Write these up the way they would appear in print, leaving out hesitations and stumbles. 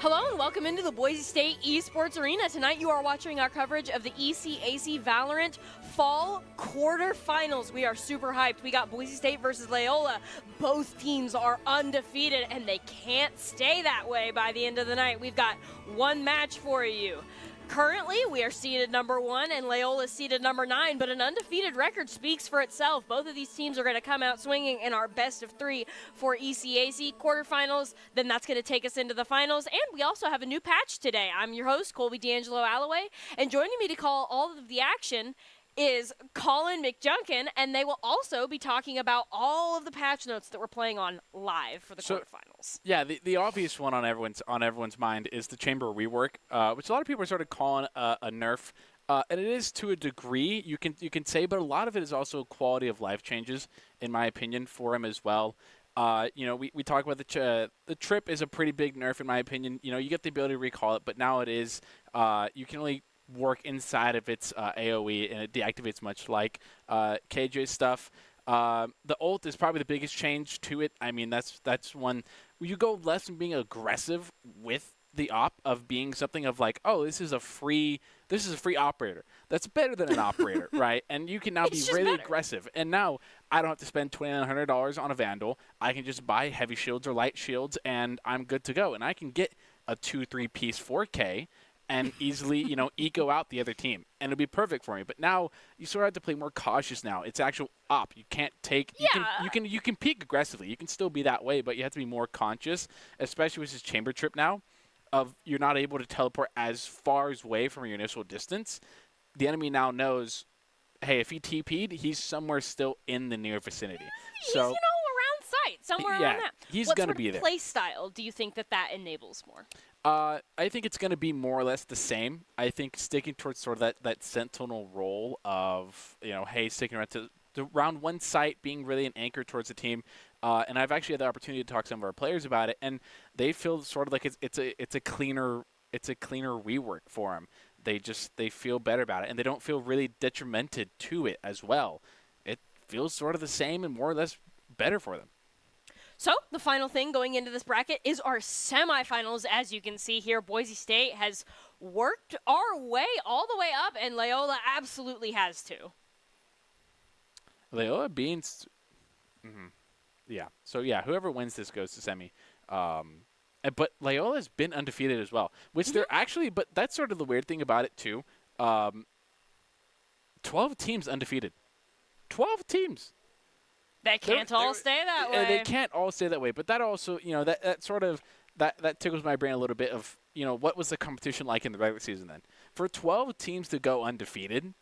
Hello and welcome into the Boise State Esports Arena. Tonight you are watching our coverage of the ECAC Valorant Fall Quarterfinals. We are super hyped. We got Boise State versus Loyola. Both teams are undefeated and they can't stay that way by the end of the night. We've got one match for you. Currently, we are seeded number 1 and Loyola is seeded number 9, but an undefeated record speaks for itself. Both of these teams are going to come out swinging in our best of 3 for ECAC quarterfinals. Then that's going to take us into the finals, and we also have a new patch today. I'm your host, Colby D'Angelo Alloway, and joining me to call all of the action is Colin McJunkin, and they will also be talking about all of the patch notes that we're playing on live for the quarterfinals. Yeah, the obvious one on everyone's mind is the chamber rework, which a lot of people are sort of calling a nerf, and it is to a degree, you can say, but a lot of it is also quality of life changes, in my opinion, for him as well. We talk about the trip is a pretty big nerf, in my opinion. You get the ability to recall it, but now it is you can only work inside of its AoE, and it deactivates much like KJ stuff. The ult is probably the biggest change to it. I mean, that's one where you go less from being aggressive with the op of being something of like, oh, this is a free operator. That's better than an operator, right? And you can now be really aggressive. And now I don't have to spend $2,900 on a Vandal. I can just buy heavy shields or light shields, and I'm good to go. And I can get a 2-3 piece 4K and easily, eco out the other team. And it'll be perfect for me. But now you sort of have to play more cautious now. It's actual op. You can't take you can peek aggressively. You can still be that way, but you have to be more conscious, especially with this chamber trip now, of you're not able to teleport as far away from your initial distance. The enemy now knows, hey, if he TP'd, he's somewhere still in the near vicinity. He's, around sight, somewhere around that. He's going to be there. What play style do you think that enables more? I think it's going to be more or less the same. I think sticking towards sort of that sentinel role of, hey, sticking around to round one site, being really an anchor towards the team. And I've actually had the opportunity to talk to some of our players about it, and they feel sort of like it's a cleaner rework for them. They feel better about it, and they don't feel really detrimented to it as well. It feels sort of the same and more or less better for them. So, the final thing going into this bracket is our semifinals. As you can see here, Boise State has worked our way all the way up, and Loyola absolutely has too. Loyola beans. Yeah. So, yeah, whoever wins this goes to semi. But Loyola's been undefeated as well, which they're actually – but that's sort of the weird thing about it too. 12 teams undefeated. 12 teams. They can't all stay that way. They can't all stay that way. But that also, that sort of that tickles my brain a little bit of, what was the competition like in the regular season then? For 12 teams to go undefeated,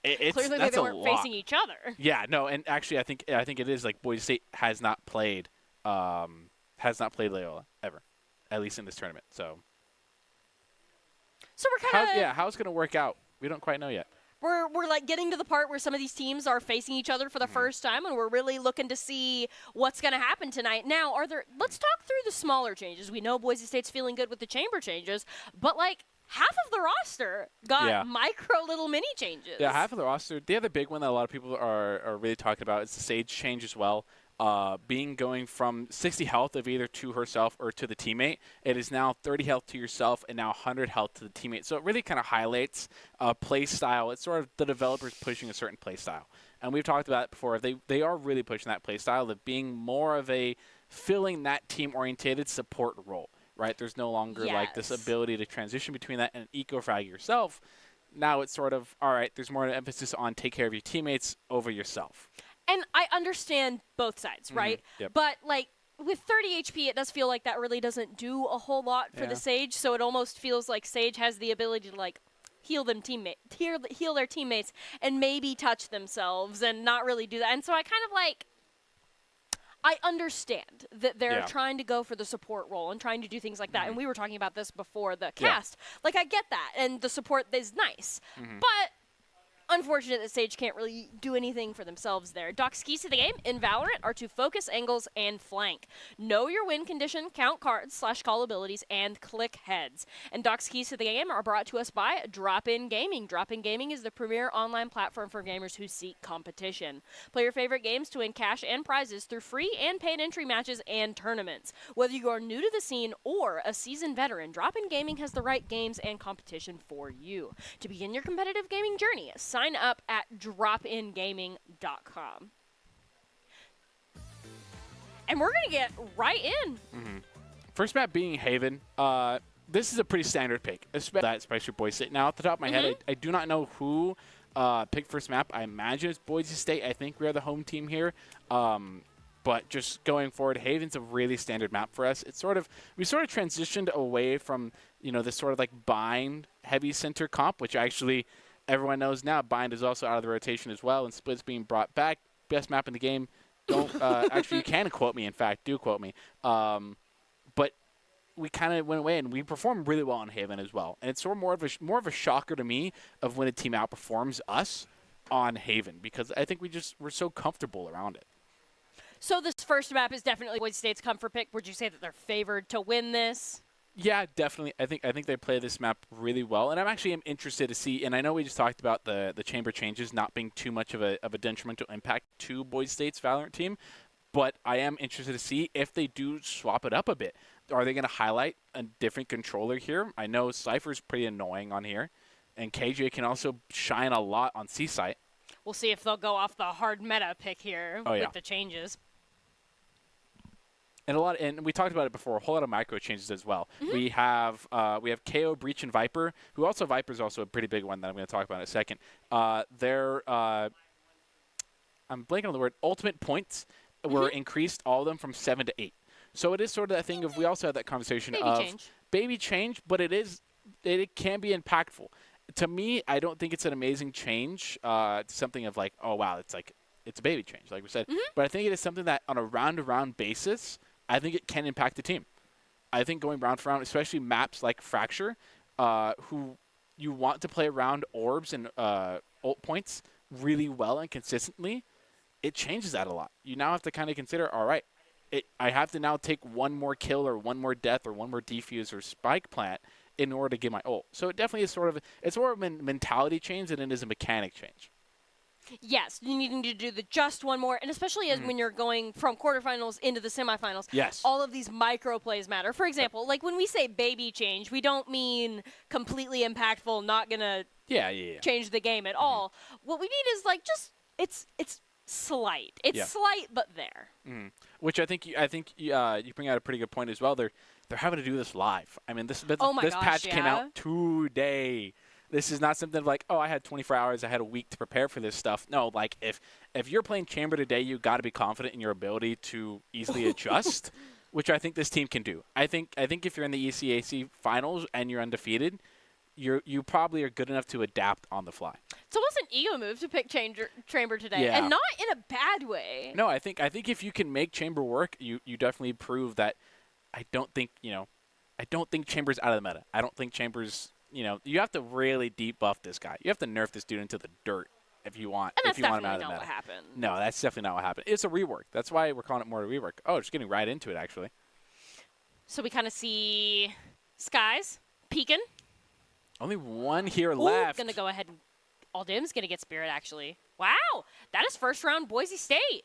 clearly they weren't facing each other. Yeah, no, and actually I think it is like Boise State has not played Loyola ever, at least in this tournament. So we're kind of how it's going to work out, we don't quite know yet. We're like getting to the part where some of these teams are facing each other for the first time, and we're really looking to see what's going to happen tonight. Now, let's talk through the smaller changes. We know Boise State's feeling good with the chamber changes, but like half of the roster got micro little mini changes. Yeah, half of the roster. The other big one that a lot of people are really talking about is the Sage change as well. Going from 60 health of either to herself or to the teammate, it is now 30 health to yourself and now 100 health to the teammate. So it really kind of highlights play style. It's sort of the developers pushing a certain play style. And we've talked about it before. They are really pushing that play style of being more of a filling that team-orientated support role, right? There's no longer like this ability to transition between that and eco-frag yourself. Now it's sort of, all right, there's more emphasis on take care of your teammates over yourself. And I understand both sides, right? Yep. But, like, with 30 HP, it does feel like that really doesn't do a whole lot for the Sage, so it almost feels like Sage has the ability to, like, heal their teammates and maybe touch themselves and not really do that. And so I kind of, like, I understand that they're trying to go for the support role and trying to do things like that. And we were talking about this before the cast. Like, I get that, and the support is nice. But Unfortunate that Sage can't really do anything for themselves there. Doc's keys to the game in Valorant are to focus, angles, and flank. Know your win condition, count cards, /call abilities, and click heads. And Doc's keys to the game are brought to us by Drop-In Gaming. Drop-In Gaming is the premier online platform for gamers who seek competition. Play your favorite games to win cash and prizes through free and paid entry matches and tournaments. Whether you are new to the scene or a seasoned veteran, Drop-In Gaming has the right games and competition for you. To begin your competitive gaming journey, sign up at dropingaming.com. And we're going to get right in. First map being Haven. This is a pretty standard pick, especially Boise State. Now, off the top of my head, I do not know who picked first map. I imagine it's Boise State. I think we are the home team here. But just going forward, Haven's a really standard map for us. It's we sort of transitioned away from, this sort of like bind heavy center comp, which actually everyone knows now. Bind is also out of the rotation as well, and Split's being brought back. Best map in the game. Don't actually, you can quote me. In fact, do quote me. But we kind of went away, and we performed really well on Haven as well. And it's sort of more of a shocker to me of when a team outperforms us on Haven, because I think we're so comfortable around it. So this first map is definitely Boise State's comfort pick. Would you say that they're favored to win this? Yeah, definitely. I think they play this map really well, and I'm interested to see. And I know we just talked about the chamber changes not being too much of a detrimental impact to Boise State's Valorant team, but I am interested to see if they do swap it up a bit. Are they going to highlight a different controller here? I know Cypher's pretty annoying on here, and KJ can also shine a lot on C-Site. We'll see if they'll go off the hard meta pick here with the changes. And we talked about it before, a whole lot of micro changes as well. We have KO, Breach, and Viper, who also Viper's also a pretty big one that I'm going to talk about in a second. I'm blanking on the word, ultimate points were increased, all of them, from 7 to 8. So it is sort of that thing of, we also had that conversation baby change, but it can be impactful. To me, I don't think it's an amazing change, something of like, oh wow, it's a baby change, like we said. But I think it is something that on a round-to-round basis, I think it can impact the team. I think going round for round, especially maps like Fracture, who you want to play around orbs and ult points really well and consistently, it changes that a lot. You now have to kind of consider, all right, I have to now take one more kill or one more death or one more defuse or spike plant in order to get my ult. So it definitely is it's more of a mentality change than it is a mechanic change. Yes, you need to do just one more, and especially as when you're going from quarterfinals into the semifinals. Yes. All of these micro plays matter. For example, like when we say baby change, we don't mean completely impactful, not gonna change the game at all. What we need is like it's slight. It's slight, but there. Which I think you bring out a pretty good point as well. They're having to do this live. I mean, this patch came out today. This is not something like, oh, I had 24 hours, I had a week to prepare for this stuff. No, like if you're playing Chamber today, you got to be confident in your ability to easily adjust, which I think this team can do. I think if you're in the ECAC finals and you're undefeated, you probably are good enough to adapt on the fly. It's almost an ego move to pick Chamber today, and not in a bad way. No, I think if you can make Chamber work, you definitely prove that. I don't think Chamber's out of the meta. I don't think Chamber's. You have to really debuff this guy. You have to nerf this dude into the dirt if you want. And that's if you want him definitely out of the not meta. what happened. No, that's definitely not what happened. It's a rework. That's why we're calling it more a rework. Oh, just getting right into it, actually. So we kind of see Skies peeking. Only one here left. Going to go ahead and Aldim's going to get Spirit, actually. Wow, that is first round Boise State.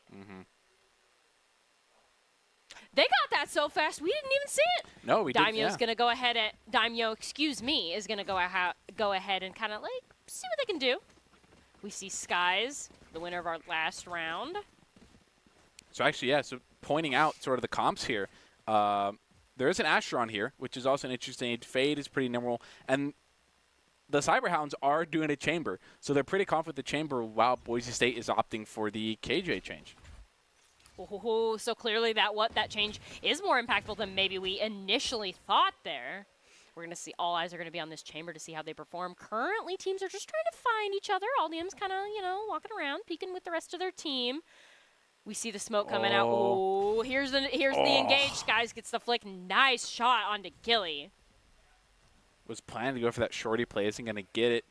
They got that so fast, we didn't even see it. No, we didn't. Daimyo's going to go ahead is going to go ahead and kind of like see what they can do. We see Skies, the winner of our last round. So actually, so pointing out sort of the comps here, there is an Astron here, which is also an interesting. Fade is pretty normal, and the Cyberhounds are doing a Chamber, so they're pretty confident the Chamber, while Boise State is opting for the KJ change. So clearly that change is more impactful than maybe we initially thought there. We're going to see, all eyes are going to be on this Chamber to see how they perform. Currently, teams are just trying to find each other. Aldium's kind of, walking around, peeking with the rest of their team. We see the smoke coming out. Oh, here's the engage. Skies gets the flick. Nice shot onto Gilly. Was planning to go for that shorty play. Isn't going to get it.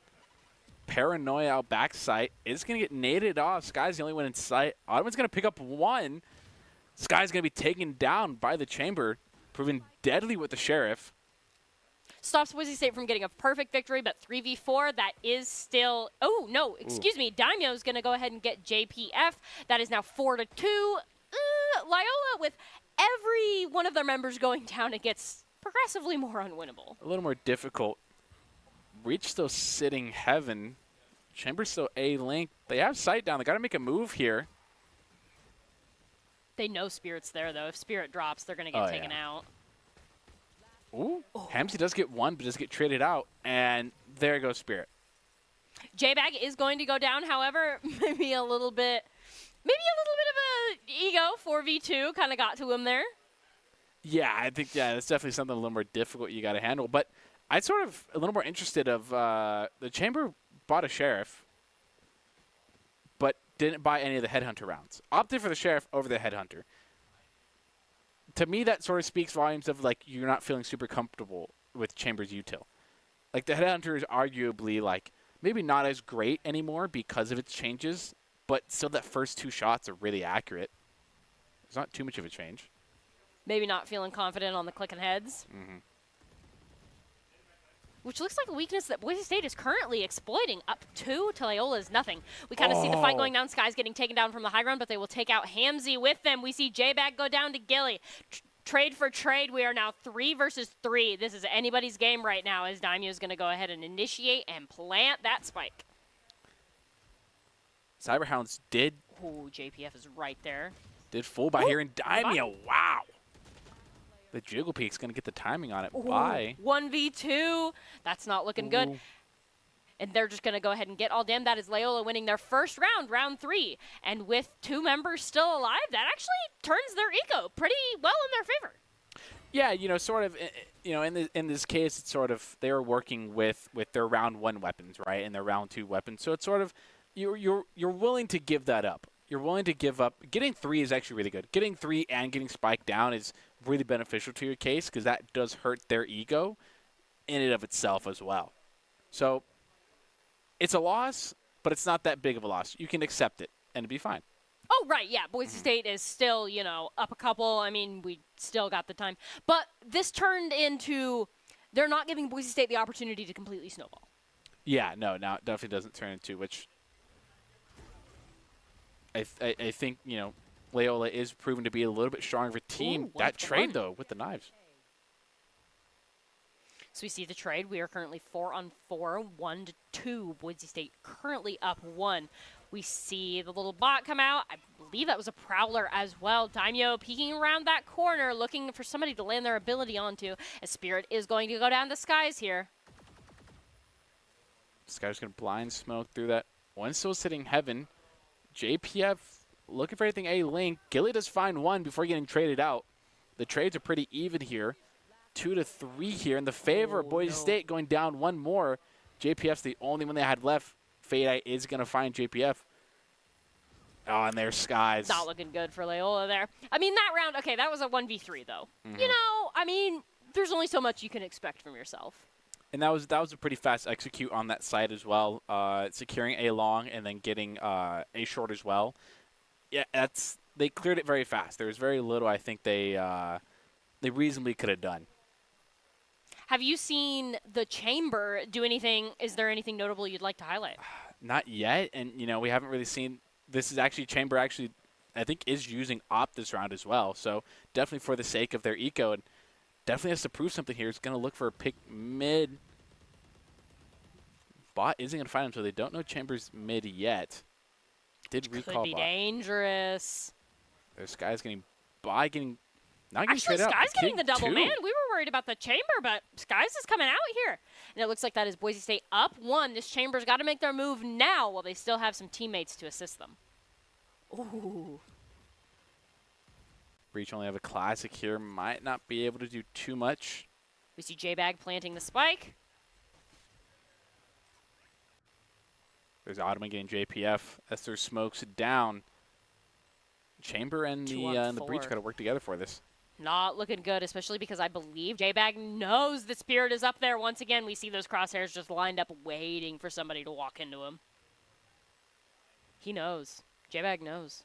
paranoia out back sight. It's going to get naded off. Sky's the only one in sight. Ottoman's going to pick up one. Sky's going to be taken down by the Chamber, proving deadly with the Sheriff. Stops Boise State from getting a perfect victory, but 3v4, that is still... Oh, no, excuse me. Daimyo's going to go ahead and get JPF. That is now 4-2. Loyola, with every one of their members going down, it gets progressively more unwinnable. A little more difficult. Reach still sitting heaven. Chamber's still A-link. They have sight down. They got to make a move here. They know Spirit's there, though. If Spirit drops, they're going to get taken out. Ooh. Hamzy does get one, but does get traded out. And there goes Spirit. J-Bag is going to go down, however, maybe a little bit of a ego. 4v2 kind of got to him there. Yeah, I think that's definitely something a little more difficult you got to handle. But I'm sort of a little more interested of the Chamber bought a Sheriff, but didn't buy any of the Headhunter rounds. Opted for the Sheriff over the Headhunter. To me, that sort of speaks volumes of, like, you're not feeling super comfortable with Chamber's util. Like, the Headhunter is arguably, like, maybe not as great anymore because of its changes, but still that first 2 shots are really accurate. It's not too much of a change. Maybe not feeling confident on the clicking heads. Mm-hmm. Which looks like a weakness that Boise State is currently exploiting. Up 2 to Loyola's nothing. We kind of see the fight going down. Sky's getting taken down from the high ground, but they will take out Hamzy with them. We see J-Bag go down to Gilly. Trade for trade. We are now 3 versus 3. This is anybody's game right now as Daimyo is going to go ahead and initiate and plant that spike. Cyberhounds did... Ooh, JPF is right there. Did full by here in Daimyo. Wow. The Jiggle Peak's going to get the timing on it. Ooh, Bye. 1v2. That's not looking good. And they're just going to go ahead and get all damn. That is Loyola winning their first round, round 3. And with 2 members still alive, that actually turns their eco pretty well in their favor. Yeah, you know, sort of, you know, in this case, it's sort of they're working with their round 1 weapons, right, and their round 2 weapons. So it's sort of you're willing to give that up. You're willing to give up. Getting 3 is actually really good. Getting 3 and getting spiked down is really beneficial to your case because that does hurt their ego in and of itself as well. So it's a loss, but it's not that big of a loss. You can accept it and it'd be fine. Oh, right, yeah. Boise State is still, you know, up a couple. I mean, we still got the time. But this turned into they're not giving Boise State the opportunity to completely snowball. Yeah, no, now it definitely doesn't turn into, which I think, you know, Loyola is proven to be a little bit stronger of a team. Ooh, that trade, though, with the knives. So we see the trade. We are currently 4-on-4, 1-2. Boise State currently up 1. We see the little bot come out. I believe that was a Prowler as well. Daimyo peeking around that corner, looking for somebody to land their ability onto. As Spirit is going to go down the skies here. Sky's going to blind smoke through that. One still sitting heaven. JPF looking for anything A-link. Gilly does find 1 before getting traded out. The trades are pretty even here. 2-3 here in the favor of Boise State, going down 1 more. JPF's the only one they had left. Fade is going to find JPF. Oh, and there's Skies. Not looking good for Loyola there. I mean, that round, okay, that was a 1v3, though. You know, I mean, there's only so much you can expect from yourself. And that was a pretty fast execute on that side as well, securing A long and then getting A short as well. Yeah, they cleared it very fast. There was very little I think they reasonably could have done. Have you seen the Chamber do anything? Is there anything notable you'd like to highlight? Not yet, and you know we haven't really seen. This is actually Chamber actually, I think, is using Op this round as well. So definitely for the sake of their eco, and definitely has to prove something here. It's going to look for a pick mid. Bot isn't going to find him, so they don't know Chamber's mid yet. Did recall Could be bot. Dangerous. There's Sky's getting bot getting. Not getting Actually, straight Sky's up. getting the double 2. man. We were worried about the Chamber, but Sky's is coming out here. And it looks like that is Boise State up 1. This Chamber's got to make their move now while they still have some teammates to assist them. Ooh. Breach only have a classic here. Might not be able to do too much. We see J-Bag planting the spike. There's Ottoman getting JPF. Esther smokes down. Chamber and the Breach got to work together for this. Not looking good, especially because I believe J-Bag knows that Spirit is up there. Once again, we see those crosshairs just lined up waiting for somebody to walk into him. He knows. J-Bag knows.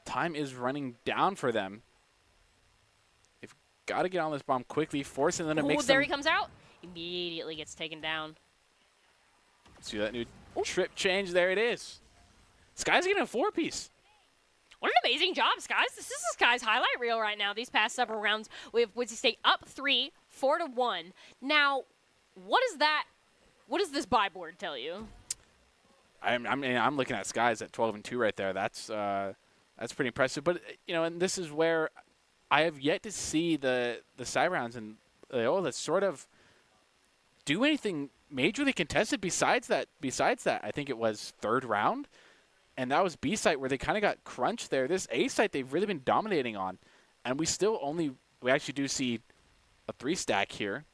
Time is running down for them. They've got to get on this bomb quickly, forcing them to make some... there he comes out. Immediately gets taken down. See that new trip change? There it is. Sky's getting a 4-piece. What an amazing job, Skies. This is Sky's highlight reel right now. These past several rounds, we have Boise State up 3, 4-1. Now, what is that? What does this buy board tell you? I'm looking at Skies at 12-2 right there. That's pretty impressive. But and this is where I have yet to see the side rounds and Loyola sort of do anything majorly contested besides that. I think it was third round. And that was B site where they kind of got crunched there. This A site they've really been dominating on. And we actually do see a 3-stack here.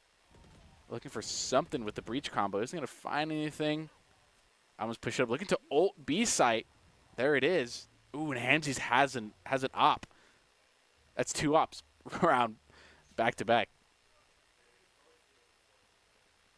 Looking for something with the breach combo. Isn't going to find anything. I almost push it up. Looking to ult B site. There it is. Ooh, and Hamsies has an op. That's 2 ops around back to back.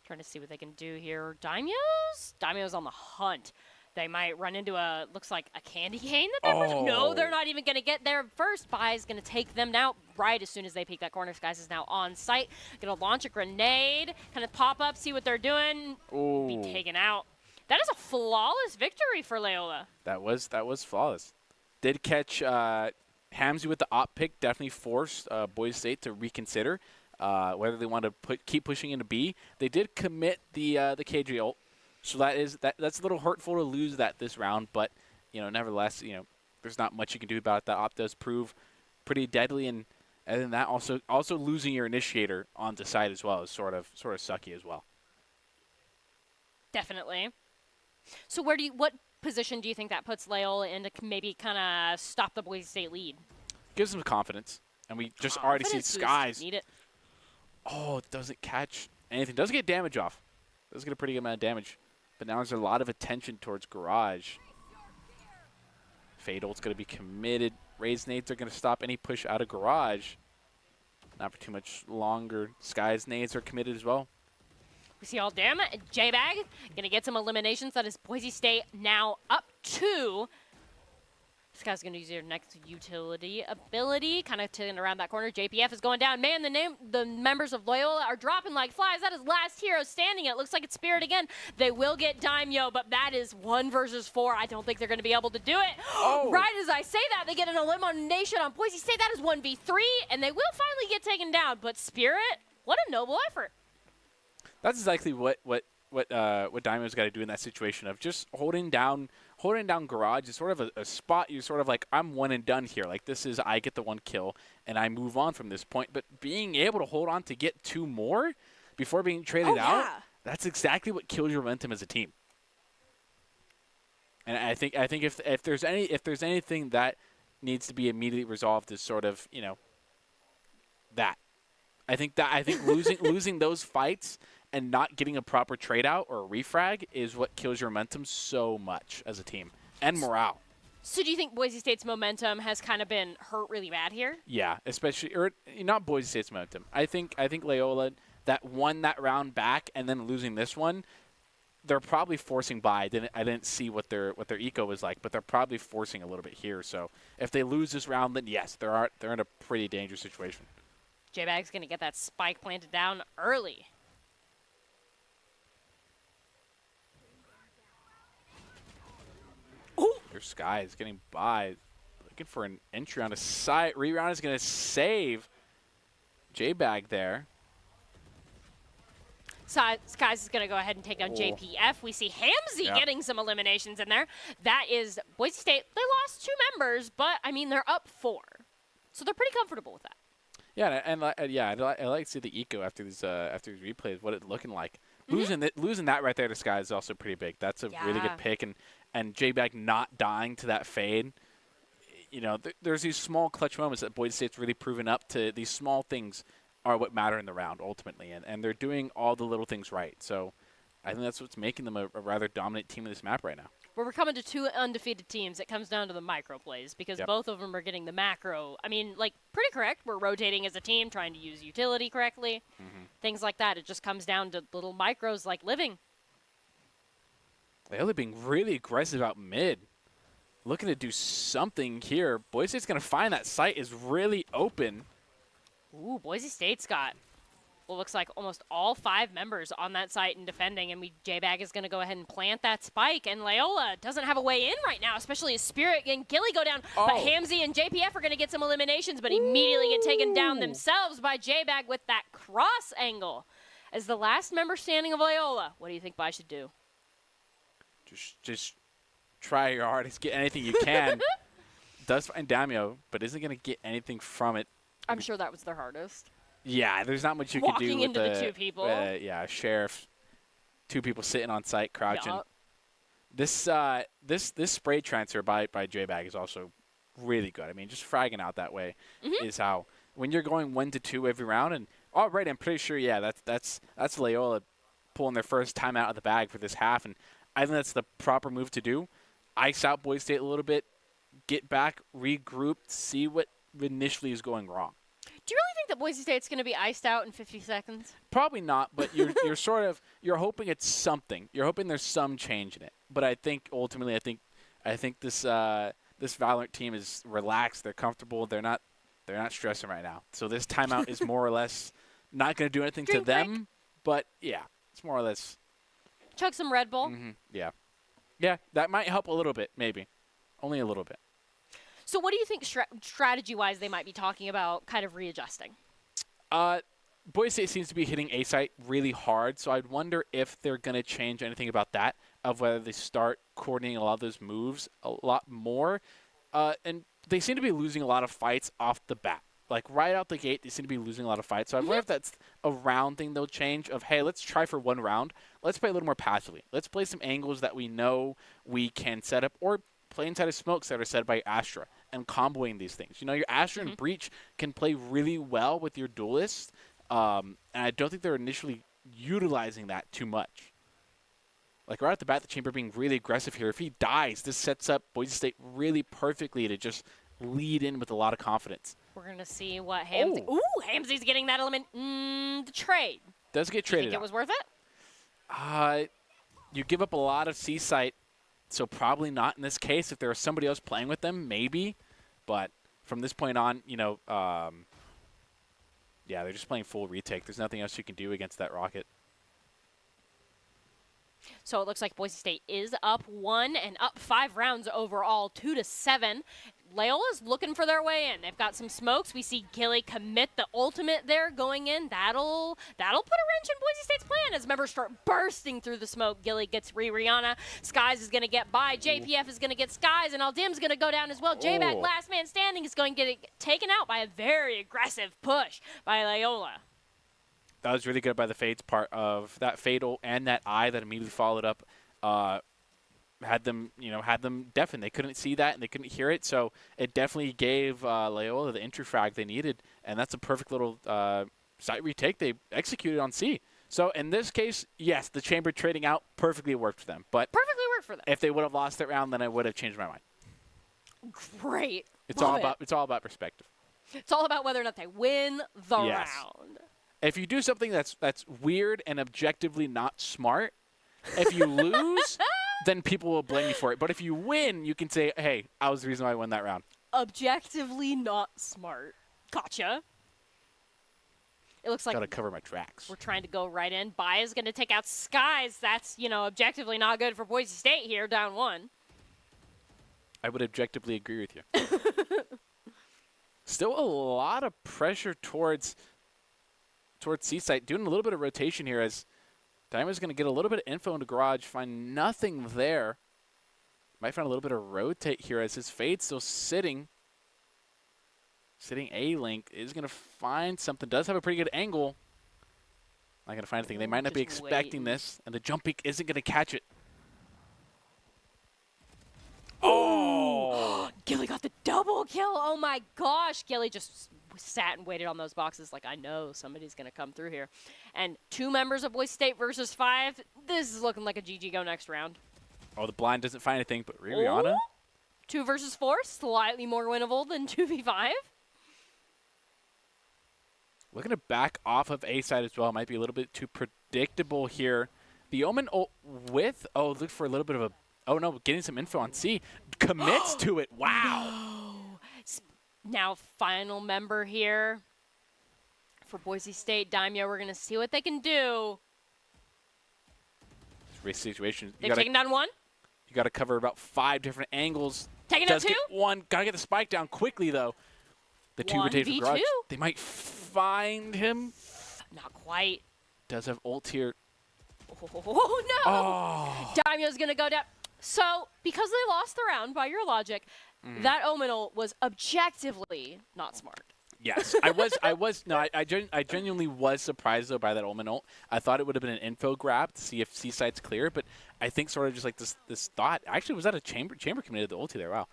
Trying to see what they can do here. Daimyo's on the hunt. They might run into looks like a candy cane that they're pushing. No, they're not even going to get there first. Bai's going to take them out right as soon as they peek that corner. Skies is now on site. Going to launch a grenade, kind of pop up, see what they're doing. Ooh. Be taken out. That is a flawless victory for Loyola. That was flawless. Did catch Hamzy with the op pick. Definitely forced Boise State to reconsider whether they want to keep pushing into B. They did commit the KJ ult. So that's a little hurtful to lose that this round, but nevertheless, there's not much you can do about it. That op does prove pretty deadly, and then that also losing your initiator on the side as well is sort of sucky as well. Definitely. So what position do you think that puts Loyola in to maybe kind of stop the Boise State lead? Gives them confidence, and we just already see Skies. Need it. Oh, it doesn't catch anything. Doesn't get damage off. Does get a pretty good amount of damage. But now there's a lot of attention towards Garage. Fade ult's going to be committed. Raise nades are going to stop any push out of Garage. Not for too much longer. Sky's nades are committed as well. We see all damage. J-Bag going to get some eliminations. That is Boise State now up 2. This guy's going to use your next utility ability, kind of turning around that corner. JPF is going down. Man, the members of Loyola are dropping like flies. That is last hero standing. It looks like it's Spirit again. They will get Daimyo, but that is 1 versus 4. I don't think they're going to be able to do it. Oh. Right as I say that, they get an elimination on Boise State. That is 1v3, and they will finally get taken down. But Spirit, what a noble effort. That's exactly what Daimyo's got to do in that situation of just holding down Garage is sort of a spot you're sort of like, I'm one and done here. Like, this is, I get the 1 kill, and I move on from this point. But being able to hold on to get 2 more before being traded out, that's exactly what kills your momentum as a team. And I think if there's anything that needs to be immediately resolved is sort of, that. I think losing those fights and not getting a proper trade out or a refrag is what kills your momentum so much as a team and morale. So do you think Boise State's momentum has kind of been hurt really bad here? Yeah, especially or not Boise State's momentum. I think Loyola that won that round back and then losing this one, they're probably forcing by. I didn't see what their eco was like, but they're probably forcing a little bit here. So if they lose this round, then yes, they're in a pretty dangerous situation. J-Bag's going to get that spike planted down early. Your Sky is getting by. Looking for an entry on a side. Reround is going to save J-Bag there. Skies is going to go ahead and take down JPF. We see Hamzy getting some eliminations in there. That is Boise State. They lost 2 members, but, I mean, they're up 4. So they're pretty comfortable with that. Yeah, and I like to see the eco after these replays, what it's looking like. Losing that right there to Sky is also pretty big. That's a really good pick, and J-Bag not dying to that fade. There's these small clutch moments that Boise State's really proven up to. These small things are what matter in the round ultimately, and they're doing all the little things right. So I think that's what's making them a rather dominant team in this map right now. We're coming to 2 undefeated teams. It comes down to the micro plays because both of them are getting the macro. I mean, like, pretty correct. We're rotating as a team, trying to use utility correctly, things like that. It just comes down to little micros like living. Loyola being really aggressive out mid. Looking to do something here. Boise State's going to find that site is really open. Ooh, Boise State's got what looks like almost all 5 members on that site and defending, and J-Bag is going to go ahead and plant that spike, and Loyola doesn't have a way in right now, especially as Spirit and Gilly go down, but Hamzy and JPF are going to get some eliminations, but immediately get taken down themselves by J-Bag with that cross angle. As the last member standing of Loyola, what do you think Bai should do? Just try your hardest, get anything you can. Does find Damio, but isn't going to get anything from it. I'm sure that was their hardest. Yeah, there's not much you can do with into the 2 people. Yeah, Sheriff, 2 people sitting on site, crouching. Yep. This spray transfer by J-Bag is also really good. I mean, just fragging out that way is how, when you're going 1 to 2 every round, and already I'm pretty sure, yeah, that's Loyola pulling their first time out of the bag for this half, and I think that's the proper move to do. Ice out Boise State a little bit, get back, regroup, see what initially is going wrong. Do you really think that Boise State's going to be iced out in 50 seconds? Probably not, but you're hoping it's something. You're hoping there's some change in it. But I think ultimately, I think this Valorant team is relaxed. They're comfortable. They're not stressing right now. So this timeout is more or less not going to do anything to them. But yeah, it's more or less. Chug some Red Bull. Yeah, that might help a little bit, maybe, only a little bit. So what do you think strategy-wise they might be talking about kind of readjusting? Boise State seems to be hitting A site really hard, so I'd wonder if they're going to change anything about that, of whether they start coordinating a lot of those moves a lot more. And they seem to be losing a lot of fights off the bat. Like, right out the gate, they seem to be losing a lot of fights. So I wonder if that's a round thing they'll change of, hey, let's try for 1 round. Let's play a little more passively. Let's play some angles that we know we can set up, or play inside of smokes that are set by Astra and comboing these things. You know, your Astra and Breach can play really well with your duelist, and I don't think they're initially utilizing that too much. Like, right at the bat, the Chamber being really aggressive here. If he dies, this sets up Boise State really perfectly to just lead in with a lot of confidence. We're going to see what Hamzy... Ooh, Hamzy's getting that element. The trade. Does get traded. You think it was worth it? You give up a lot of C-site, so probably not in this case. If there was somebody else playing with them, maybe. But from this point on, you know, yeah, they're just playing full retake. There's nothing else you can do against that rocket. So it looks like Boise State is up 1 and up 5 rounds overall, 2-7. Loyola's looking for their way in. They've got some smokes. We see Gilly commit the ultimate there going in. That'll put a wrench in Boise State's plan as members start bursting through the smoke. Gilly gets Rihanna. Skies is going to get by. JPF is going to get Skies, and Aldim's going to go down as well. J-Bag, last man standing, is going to get taken out by a very aggressive push by Loyola. That was really good by the Fades part of that Fatal and that eye that immediately followed up. Had them deafened. They couldn't see that and they couldn't hear it. So it definitely gave Loyola the entry frag they needed, and that's a perfect little site retake they executed on C. So in this case, yes, the Chamber trading out perfectly worked for them. But perfectly worked for them. If they would have lost that round, then I would have changed my mind. Great. It's all about perspective. It's all about whether or not they win the round. If you do something that's weird and objectively not smart, if you lose, then people will blame you for it. But if you win, you can say, hey, I was the reason why I won that round. Objectively not smart. Gotcha. It looks like gotta cover my tracks. We're trying to go right in. Bai is going to take out Skies. That's, objectively not good for Boise State here, down 1. I would objectively agree with you. Still a lot of pressure towards C-Site. Doing a little bit of rotation here as Diamond's going to get a little bit of info into Garage, find nothing there. Might find a little bit of rotate here as his Fade's still sitting A-Link. Is going to find something. Does have a pretty good angle. Not going to find anything. They might not be expecting this, and the jump peek isn't going to catch it. Oh! Gilly got the double kill. Oh, my gosh. Gilly just sat and waited on those boxes like, I know somebody's going to come through here. And 2 members of Boise State versus 5. This is looking like a GG go next round. Oh, the blind doesn't find anything, but Rihanna? 2 versus 4, slightly more winnable than 2v5. Looking to back off of A side as well. Might be a little bit too predictable here. The Omen with, look for a little bit of a, getting some info on C. Commits to it. Wow. No. Now, final member here for Boise State. Daimyo, we're going to see what they can do. Race situation. They've taken down 1. You got to cover about 5 different angles. Taking down 2. Get 1. Got to get the spike down quickly, though. The 2 rotate for Garage. They might find him. Not quite. Does have ult here. Oh, no. Oh. Daimyo's going to go down. So, because they lost the round, by your logic, that Omen ult was objectively not smart. Yes, I genuinely was surprised, though, by that Omen ult. I thought it would have been an info grab to see if C side's clear, but I think sort of just like this thought. Actually, was that a chamber committed the ulti there? Wow.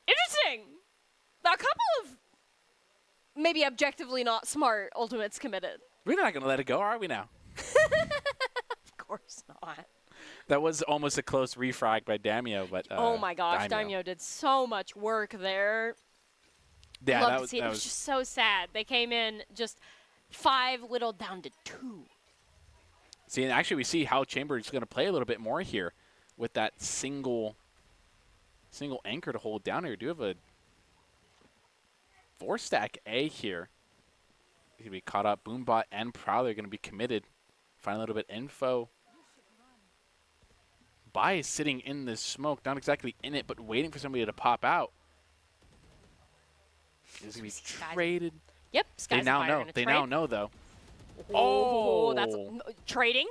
Interesting. A couple of maybe objectively not smart ultimates committed. We're not going to let it go, are we now? Of course not. That was almost a close refrag by Daimyo, but oh my gosh, Daimyo did so much work there. Yeah, Love to see it. It was just so sad. They came in just 5 little down to 2. See, and actually we see how Chamber is going to play a little bit more here with that single anchor to hold down here. We do have a 4-stack A here. He's going to be caught up. Boombot and Prowler are going to be committed. Find a little bit info. Bai is sitting in the smoke, not exactly in it, but waiting for somebody to pop out. Is going to be traded. Yep, They now know. They now know, though. Oh, that's trading.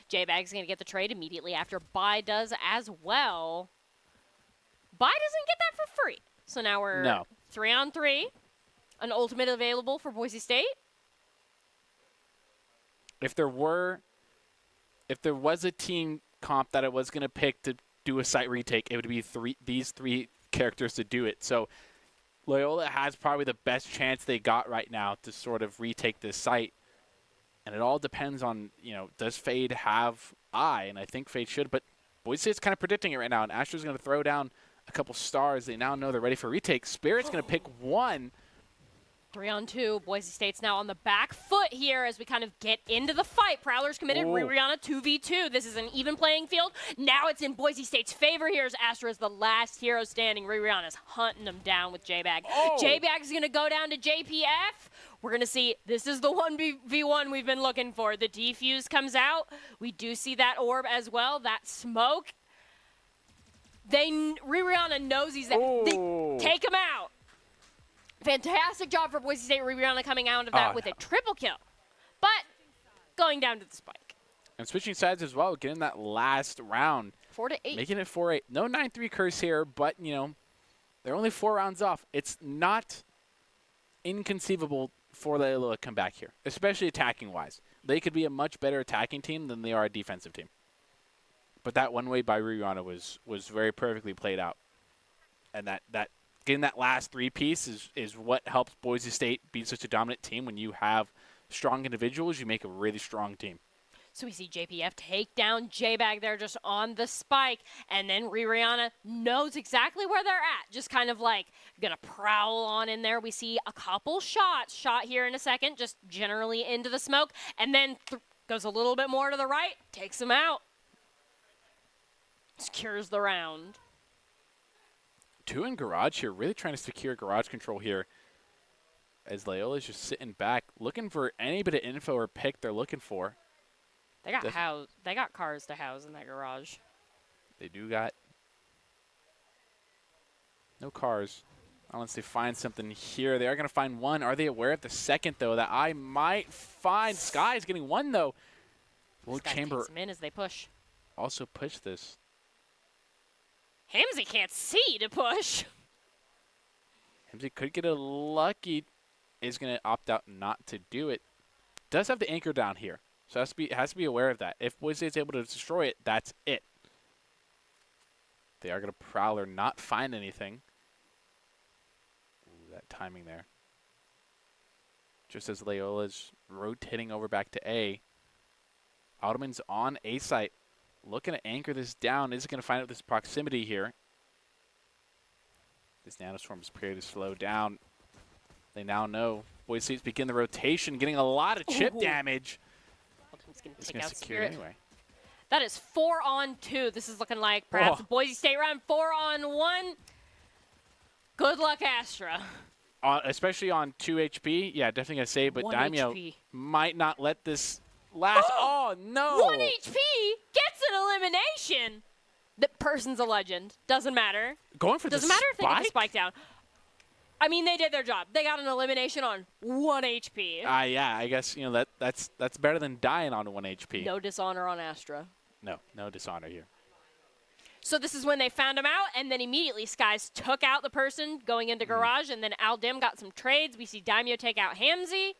J-Bag's going to get the trade immediately after Bai does as well. Bai doesn't get that for free. So now we're 3-on-3. An ultimate available for Boise State. If there was a team comp that I was going to pick to do a site retake, it would be these 3 characters to do it. So Loyola has probably the best chance they got right now to sort of retake this site. And it all depends on, does Fade have I? And I think Fade should, but Boise State's kind of predicting it right now. And Astra's going to throw down a couple stars. They now know they're ready for retake. Spirit's going to pick 1. 3-on-2. Boise State's now on the back foot here as we kind of get into the fight. Prowler's committed. Rihanna 2v2. This is an even playing field. Now it's in Boise State's favor here as Astra is the last hero standing. Rihanna's hunting him down with J-Bag. J-Bag's going to go down to JPF. We're going to see, this is the 1v1 we've been looking for. The defuse comes out. We do see that orb as well, that smoke. Rihanna knows he's there. They take him out. Fantastic job for Boise State. Rihanna coming out of that with a triple kill. But going down to the spike. And switching sides as well, getting that last round. 4-8. Making it 4-8. No 9-3 curse here, but, they're only 4 rounds off. It's not inconceivable for Loyola to come back here, especially attacking-wise. They could be a much better attacking team than they are a defensive team. But that one way by Rihanna was very perfectly played out. And that getting that last 3-piece is what helps Boise State be such a dominant team. When you have strong individuals, you make a really strong team. So we see JPF take down J-Bag there just on the spike. And then Rihanna knows exactly where they're at. Just kind of like going to prowl on in there. We see a couple shots. Shot here in a second, just generally into the smoke. And then goes a little bit more to the right. Takes him out. Secures the round. 2 in garage here, really trying to secure garage control here. As Loyola's just sitting back, looking for any bit of info or pick they're looking for. They got cars to house in that garage. They do got no cars. Unless they find something here. They are going to find 1. Are they aware of the second, though, that I might find? Sky is getting 1, though. Will Chamber takes them in as they push. Also push this? Hamzy can't see to push. Hamzy could get a lucky. Is going to opt out not to do it. Does have the anchor down here. So has to be aware of that. If Boise State's able to destroy it, that's it. They are going to Prowler, not find anything. Ooh, that timing there. just as Loyola's rotating over back to A. Ottoman's on A site, looking to anchor this down. Is going to find out this proximity here. This nanoswarm is pretty to slow down. They now know. Boise State's begin the rotation, getting a lot of chip damage. Ottoman's going to He's take going out to secure Spirit. anyway. That is 4-on-2. This is looking like perhaps a Boise State round 4-on-1. Good luck, Astra. Especially on 2 HP. Yeah, definitely going to say, but 1 Daimyo HP. might not let this last. Oh, no. 1 HP gets an elimination. The person's a legend. Doesn't matter. Going for Doesn't the matter if they get the spike? spike down. I mean, they did their job. They got an elimination on 1 HP. Yeah, I guess that's better than dying on 1 HP. No dishonor on Astra. No dishonor here. So this is when they found him out, and then immediately Skies took out the person going into Garage, and then Aldim got some trades. We see Daimyo take out Hamzy.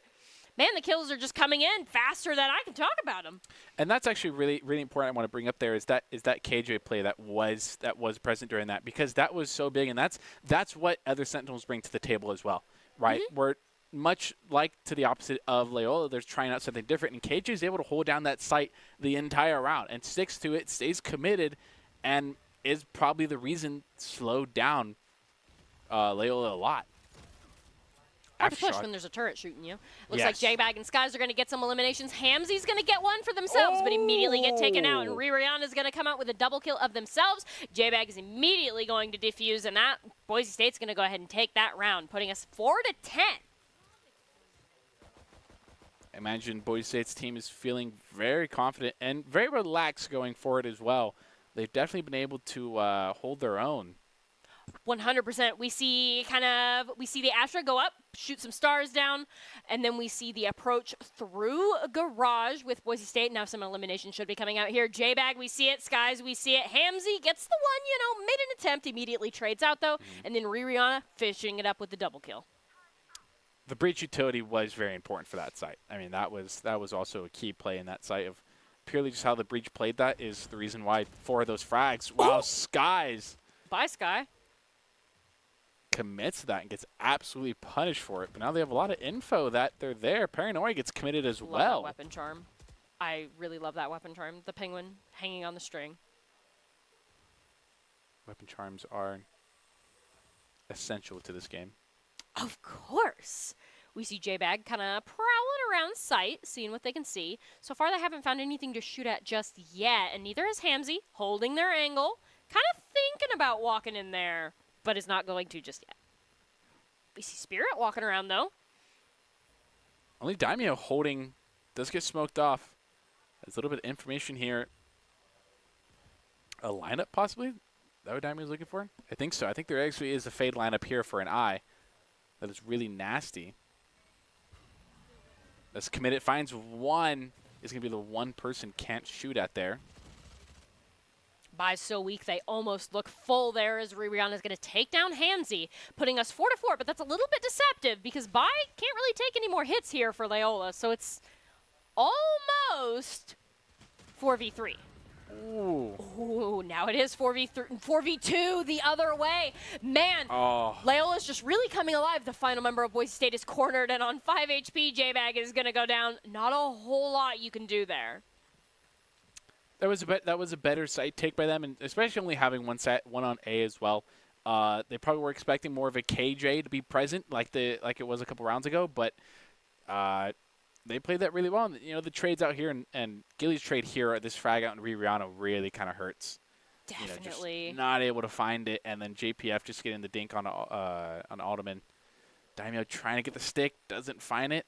Man, the kills are just coming in faster than I can talk about them. And that's actually really, really important. I want to bring up there is that KJ play that was present during that, because that was so big, and that's what other Sentinels bring to the table as well, right? We're much like to the opposite of Loyola. They're trying out something different, and KJ is able to hold down that site the entire round and sticks to it, stays committed, and is probably the reason slowed down Loyola a lot. Hard to push when there's a turret shooting you. Looks like J-Bag and Skies are going to get some eliminations. Hamzy's going to get one for themselves, but immediately get taken out. And Rihanna's going to come out with a double kill of themselves. J-Bag is immediately going to defuse, and that Boise State's going to go ahead and take that round, putting us 4-10. I imagine Boise State's team is feeling very confident and very relaxed going forward as well. They've definitely been able to hold their own. 100%. We see the Astra go up, shoot some stars down, and then we see the approach through a Garage with Boise State. Now some elimination should be coming out here. J-Bag, we see it. Skies, we see it. Hamzy gets the one, made an attempt, immediately trades out though, and then Rihanna finishing it up with the double kill. The breach utility was very important for that site. I mean, that was also a key play in that site of purely just how the breach played that is the reason why 4 of those frags. Wow, Skies. Bye, Sky. Commits to that and gets absolutely punished for it. But now they have a lot of info that they're there. Paranoia gets committed as Love well. That weapon charm. I really love that weapon charm. The penguin hanging on the string. Weapon charms are essential to this game. Of course. We see J-Bag kind of prowling around sight, seeing what they can see. So far, they haven't found anything to shoot at just yet, and neither is Hamzy, holding their angle, kind of thinking about walking in there, but is not going to just yet. We see Spirit walking around, though. Only Daimyo holding does get smoked off. There's a little bit of information here. A lineup, possibly? Is that what Daimyo's looking for? I think so. I think there actually is a fade lineup here for an eye. That is really nasty. That's committed. Finds one. Is going to be the one person can't shoot at there. Bye's so weak, they almost look full there as Rihanna's going to take down Hamzy, putting us 4-4, but that's a little bit deceptive because Bye can't really take any more hits here for Loyola, so it's almost 4v3. Ooh, now it is 4v2 the other way. Man, Loyola's just really coming alive. The final member of Boise State is cornered, and on 5 HP, J-Bag is going to go down. Not a whole lot you can do there. That was a better site take by them, and especially only having one on A as well. They probably were expecting more of a KJ to be present, like it was a couple rounds ago, but they played that really well. And, the trades out here and Gilly's trade here, this frag out in Rihanna really kind of hurts. Definitely. Just not able to find it, and then JPF just getting the dink on Alderman. Daimyo trying to get the stick, doesn't find it.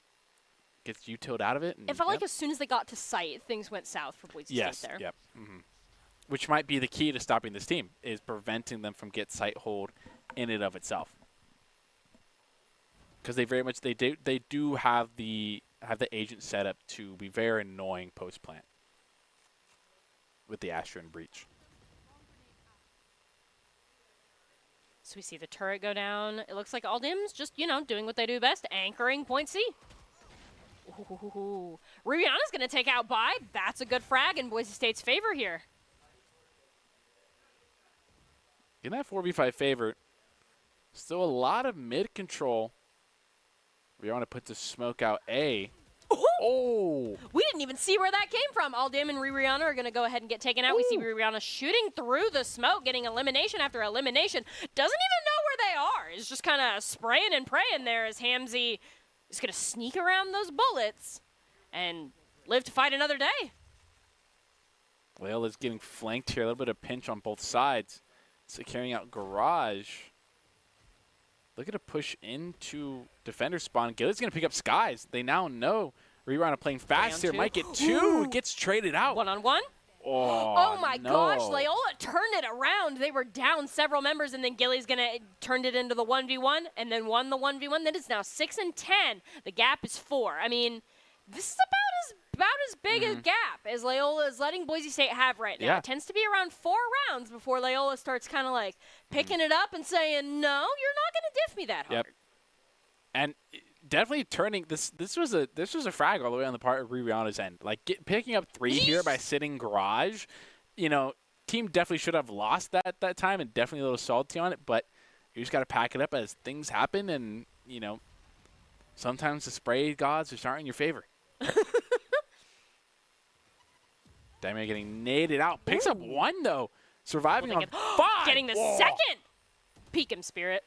Gets U-tilled out of it. It felt like as soon as they got to sight, things went south for Boise State there. Yep. Which might be the key to stopping this team, is preventing them from get sight hold in and of itself. Because they do have the agent set up to be very annoying post-plant with the Astra and Breach. So we see the turret go down. It looks like Aldim's just, doing what they do best, anchoring point C. Ooh. Rihanna's going to take out Bye. That's a good frag in Boise State's favor here. In that 4v5 favor, still a lot of mid control. Rihanna puts a smoke out A. Ooh. Oh! We didn't even see where that came from. Aldim and Rihanna are going to go ahead and get taken out. Ooh. We see Rihanna shooting through the smoke, getting elimination after elimination. Doesn't even know where they are. Is just kind of spraying and praying there as Hamzy is going to sneak around those bullets and live to fight another day. Loyola's getting flanked here. A little bit of pinch on both sides. So carrying out Garage. Look at a push into defender spawn. Gilly's going to pick up Skies. They now know Rihanna playing fast here. Might get two. Ooh. Gets traded out. One-on-one. Oh, my no. gosh. Loyola turned it around. They were down several members, and then Gilly's going to turn it into the 1v1 and then won the 1v1. Then it's now 6 and 10. The gap is 4. I mean, this is about as big a gap as Loyola is letting Boise State have right now. Yeah. It tends to be around 4 rounds before Loyola starts kind of like picking it up and saying, no, you're not going to diff me that hard. Yep. And definitely turning this was a frag all the way on the part of Rihanna's end. Like picking up 3 here by sitting Garage. You know, team definitely should have lost that time and definitely a little salty on it, but you just got to pack it up as things happen, and you know, sometimes the spray gods are starting in your favor. Daimyo getting naded out. Picks up 1, though. Surviving on 5. Getting the second. Peek him, Spirit.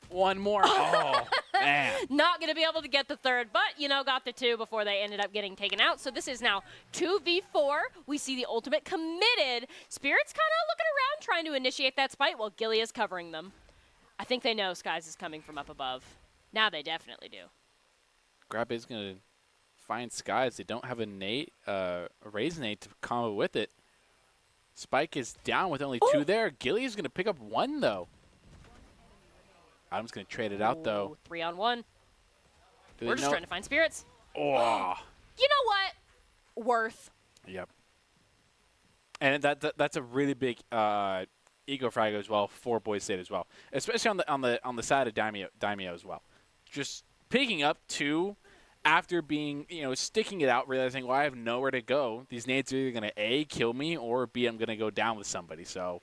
1 more. Oh, man. Not going to be able to get the 3rd, but, you know, got the 2 before they ended up getting taken out. So this is now 2v4. We see the ultimate committed. Spirit's kind of looking around trying to initiate that spite while Gilly is covering them. I think they know Skies is coming from up above. Now they definitely do. Grab is going to find Skies. They don't have a raise nade to combo with it. Spike is down with only 2 there. Gilly is going to pick up 1, though. Adam's going to trade it out, though. 3-on-1. We're just trying to find Spirits. Oh. You know what? Worth. Yep. And that's a really big ego frag as well for Boise State as well, especially on the side of Daimyo as well. Just picking up 2 after being, you know, sticking it out, realizing, well, I have nowhere to go. These nades are either going to A, kill me, or B, I'm going to go down with somebody. So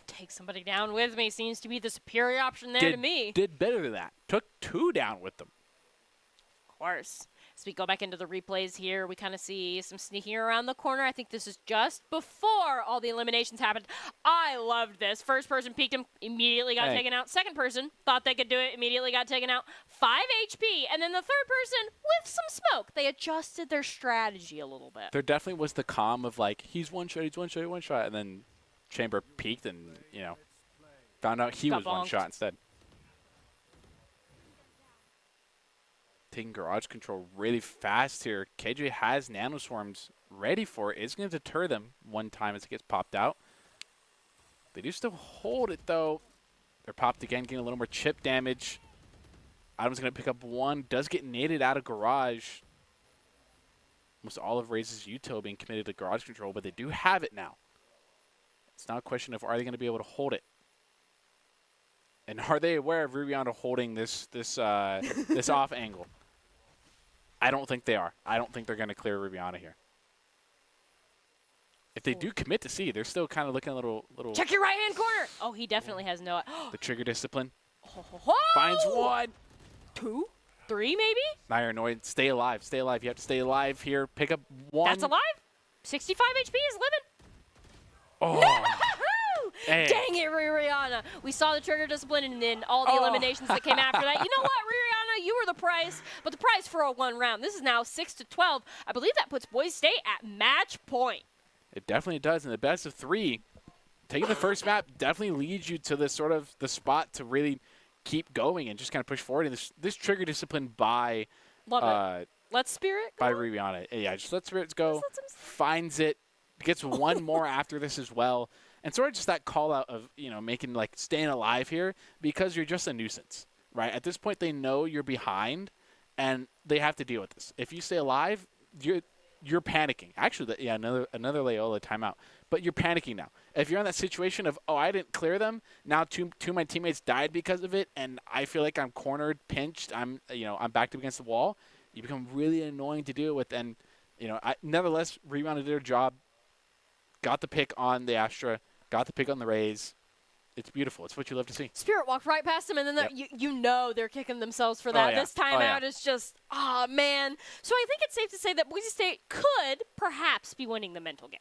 take somebody down with me seems to be the superior option there to me. Did better than that. Took 2 down with them. Of course. As we go back into the replays here, we kind of see some sneaking around the corner. I think this is just before all the eliminations happened. I loved this. First person peeked him, immediately got taken out. Second person thought they could do it, immediately got taken out. 5 HP, and then the third person with some smoke. They adjusted their strategy a little bit. There definitely was the calm of like, he's one shot, and then Chamber peeked and, you know, found out he was bonked. 1 shot instead. Taking Garage control really fast here. KJ has Nano Swarms ready for it. It's going to deter them 1 time as it gets popped out. They do still hold it, though. They're popped again, getting a little more chip damage. Adam's going to pick up 1. Does get naded out of Garage. Almost all of Raze's util being committed to Garage control, but they do have it now. It's now a question of, are they going to be able to hold it? And are they aware of Rihanna holding this off angle? I don't think they are. I don't think they're going to clear Rihanna here. If they do commit to C, they're still kind of looking a little. Check your right-hand corner. Oh, he definitely has no. The trigger discipline. Oh. Finds 1. 2, 3 maybe? Now you're annoyed. Stay alive. Stay alive. You have to stay alive here. Pick up 1. That's alive. 65 HP is living. Oh. Hey. Dang it, Rihanna. We saw the trigger discipline and then all the eliminations that came after that. You know what, Rihanna? You were the price, but the price for a 1 round. This is now 6-12. I believe that puts Boise State at match point. It definitely does. In the best of 3, taking the first map definitely leads you to the spot to really keep going and just kind of push forward. And this trigger discipline by Let's Spirit by Rihanna. Yeah, just let Spirits go. Finds it. Gets 1 more after this as well. And sort of just that call out of, you know, making like staying alive here because you're just a nuisance, right? At this point, they know you're behind and they have to deal with this. If you stay alive, you're panicking. Actually, another Loyola timeout. But you're panicking now. If you're in that situation of, oh, I didn't clear them, now two of my teammates died because of it, and I feel like I'm cornered, pinched, I'm backed up against the wall, you become really annoying to deal with. And, you know, nevertheless, Rihanna did her job, got the pick on the Astra, got the pick on the Rays, it's beautiful. It's what you love to see. Spirit walked right past him, and then you know they're kicking themselves for that. Oh, yeah. This timeout is just, man. So I think it's safe to say that Boise State could perhaps be winning the mental game.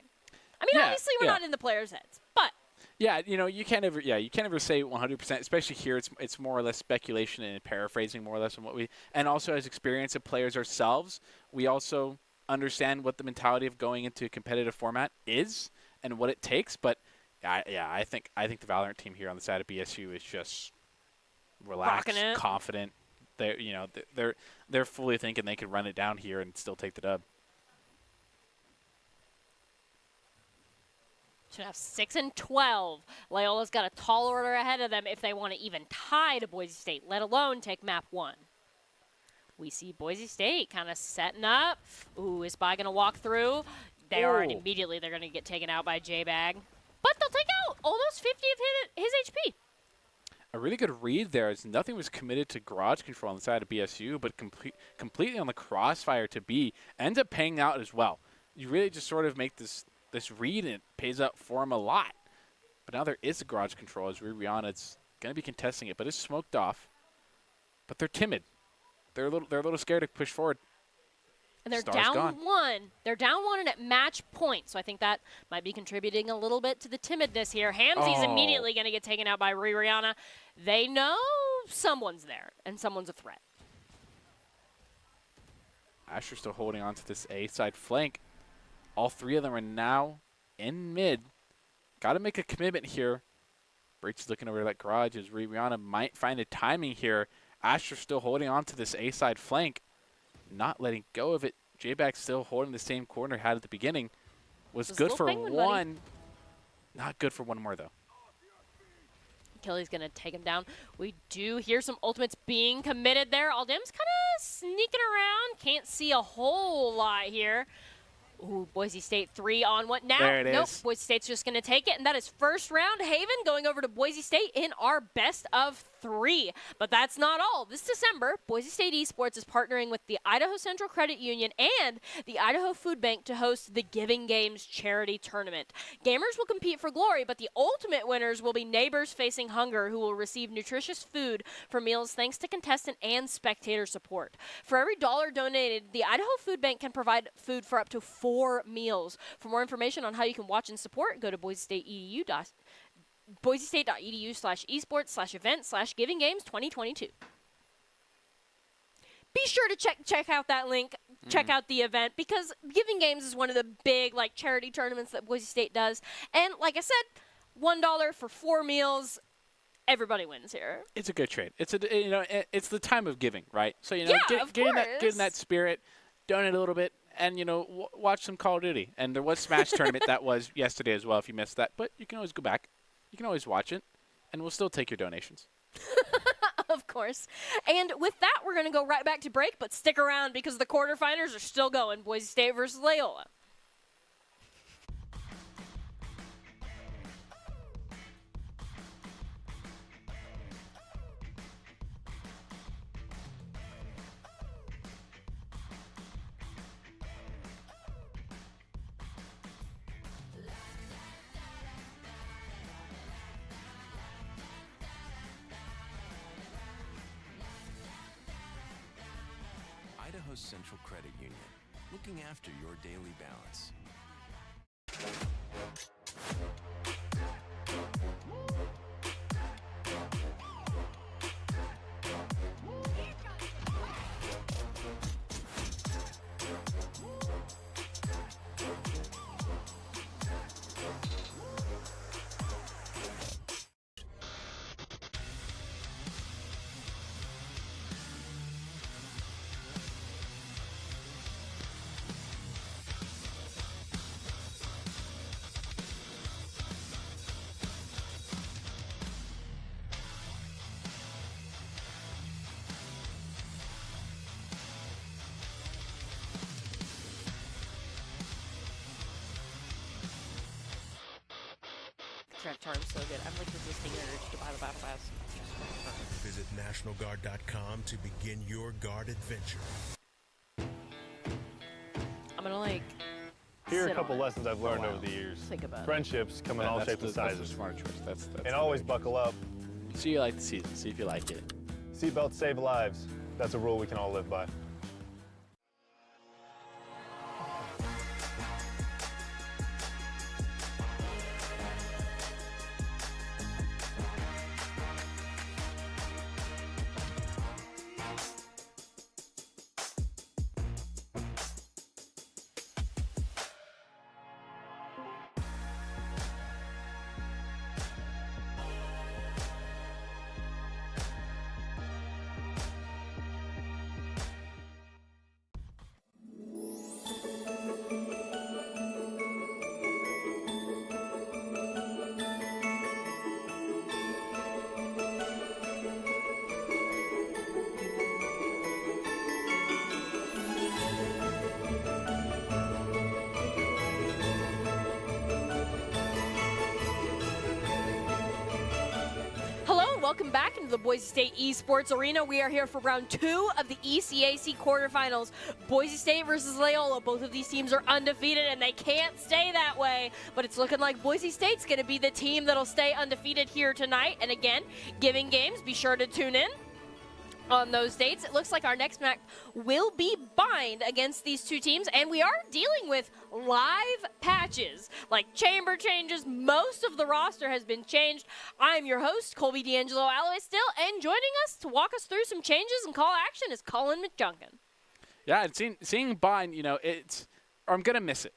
I mean, obviously we're not in the players' heads, but. Yeah, you can't ever say 100%, especially here. It's more or less speculation and paraphrasing more or less on what we, and also as experienced players ourselves, we also understand what the mentality of going into a competitive format is and what it takes. But I think the Valorant team here on the side of BSU is just relaxed, confident. They're fully thinking they could run it down here and still take the dub. Should have 6 and 12. Loyola's got a tall order ahead of them if they want to even tie to Boise State, let alone take map 1. We see Boise State kind of setting up. Ooh, is Spy going to walk through? They are, and immediately they're going to get taken out by J-Bag. But they'll take out almost 50 of his HP. A really good read there as nothing was committed to garage control on the side of BSU, but completely on the crossfire to B. Ends up paying out as well. You really just sort of make this read, and it pays up for him a lot. But now there is a garage control as Rihanna's going to be contesting it, but it's smoked off. But they're timid. They're a little scared to push forward. And they're down 1. They're down 1 and at match point, so I think that might be contributing a little bit to the timidness here. Hamzy's immediately going to get taken out by Rihanna. They know someone's there, and someone's a threat. Asher still holding on to this A-side flank. All 3 of them are now in mid. Got to make a commitment here. Breach is looking over that garage as Rihanna might find a timing here. Asher still holding on to this A-side flank. Not letting go of it. J-Bag still holding the same corner had at the beginning. Was good for 1. Buddy. Not good for 1 more, though. Kelly's going to take him down. We do hear some ultimates being committed there. Aldem's kind of sneaking around. Can't see a whole lot here. Ooh, Boise State 3 on 1. Now, there it nope, is. Boise State's just going to take it, and that is first round. Haven going over to Boise State in our best of 3. But that's not all. This December, Boise State Esports is partnering with the Idaho Central Credit Union and the Idaho Food Bank to host the Giving Games charity tournament. Gamers will compete for glory, but the ultimate winners will be neighbors facing hunger who will receive nutritious food for meals thanks to contestant and spectator support. For every $1 donated, the Idaho Food Bank can provide food for up to 4 meals. For more information on how you can watch and support, go to boisestate.edu/esports/events/giving games 2022. Be sure to check out that link. Check out the event because Giving Games is one of the big charity tournaments that Boise State does. And like I said, $1 for 4 meals. Everybody wins here. It's a good trade. It's it's the time of giving, right? So get in that spirit, donate a little bit. And, watch some Call of Duty. And there was Smash Tournament that was yesterday as well if you missed that. But you can always go back. You can always watch it. And we'll still take your donations. Of course. And with that, we're going to go right back to break. But stick around because the quarterfinals are still going. Boise State versus Loyola. Idaho Central Credit Union, looking after your daily balance. Charm's so good. I'm resisting the urge to buy the battle pass. Visit nationalguard.com to begin your guard adventure. I'm gonna Here are Sit a couple on it. lessons I've learned over the years. Think about it. Friendships come in all shapes and That's the sizes. smart choice. That's And always buckle up. See you like the season. See if you like it. Seatbelts save lives. That's a rule we can all live by. Welcome back into the Boise State Esports Arena. We are here for round 2 of the ECAC quarterfinals. Boise State versus Loyola. Both of these teams are undefeated, and they can't stay that way. But it's looking like Boise State's going to be the team that'll stay undefeated here tonight. And again, giving games, be sure to tune in on those dates. It looks like our next match will be bind against these two teams, and we are dealing with live patches, like chamber changes. Most of the roster has been changed. I'm your host, Colby D'Angelo Alloway still, and joining us to walk us through some changes and call action is Colin McJunkin. Yeah, and seeing bind, I'm gonna miss it.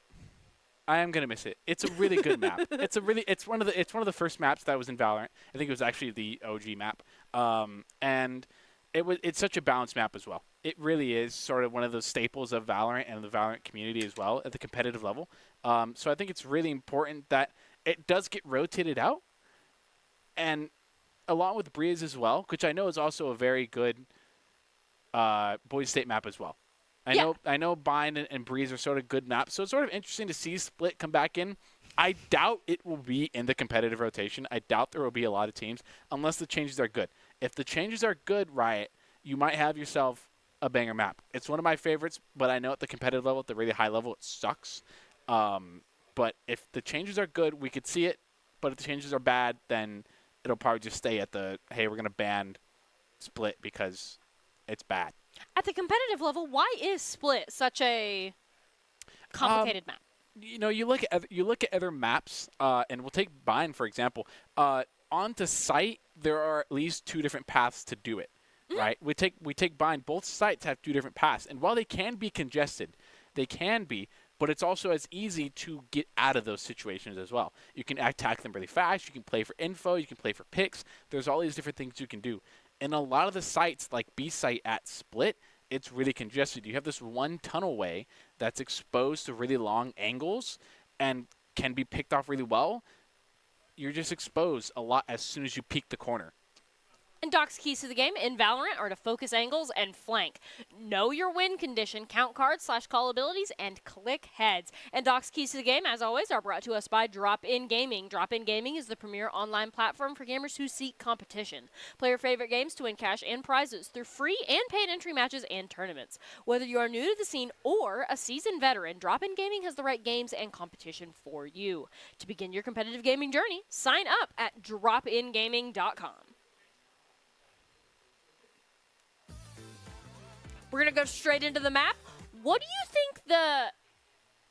I am gonna miss it. It's a really good map. It's one of the first maps that was in Valorant. I think it was actually the OG map, and it's such a balanced map as well. It really is sort of one of those staples of Valorant and the Valorant community as well at the competitive level. So I think it's really important that it does get rotated out, and along with Breeze as well, which I know is also a very good Boise State map as well. I know Bind and Breeze are sort of good maps, so it's sort of interesting to see Split come back in. I doubt it will be in the competitive rotation. I doubt there will be a lot of teams unless the changes are good. If the changes are good, Riot, you might have yourself a banger map. It's one of my favorites, but I know at the competitive level, at the really high level, it sucks. But if the changes are good, we could see it. But if the changes are bad, then it'll probably just stay at the, hey, we're going to ban Split because it's bad. At the competitive level, why is Split such a complicated map? You look at other maps, and we'll take Bind for example. Onto site, there are at least 2 different paths to do it, right? We take Bind. Both sites have 2 different paths, and while they can be congested, but it's also as easy to get out of those situations as well. You can attack them really fast. You can play for info. You can play for picks. There's all these different things you can do. And a lot of the sites, like B site at Split, it's really congested. You have this one tunnelway that's exposed to really long angles and can be picked off really well. You're just exposed a lot as soon as you peek the corner. And Doc's keys to the game in Valorant are to focus angles and flank. Know your win condition, count cards / call abilities, and click heads. And Doc's keys to the game, as always, are brought to us by Drop-In Gaming. Drop-In Gaming is the premier online platform for gamers who seek competition. Play your favorite games to win cash and prizes through free and paid entry matches and tournaments. Whether you are new to the scene or a seasoned veteran, Drop-In Gaming has the right games and competition for you. To begin your competitive gaming journey, sign up at dropingaming.com. We're going to go straight into the map. What do you think the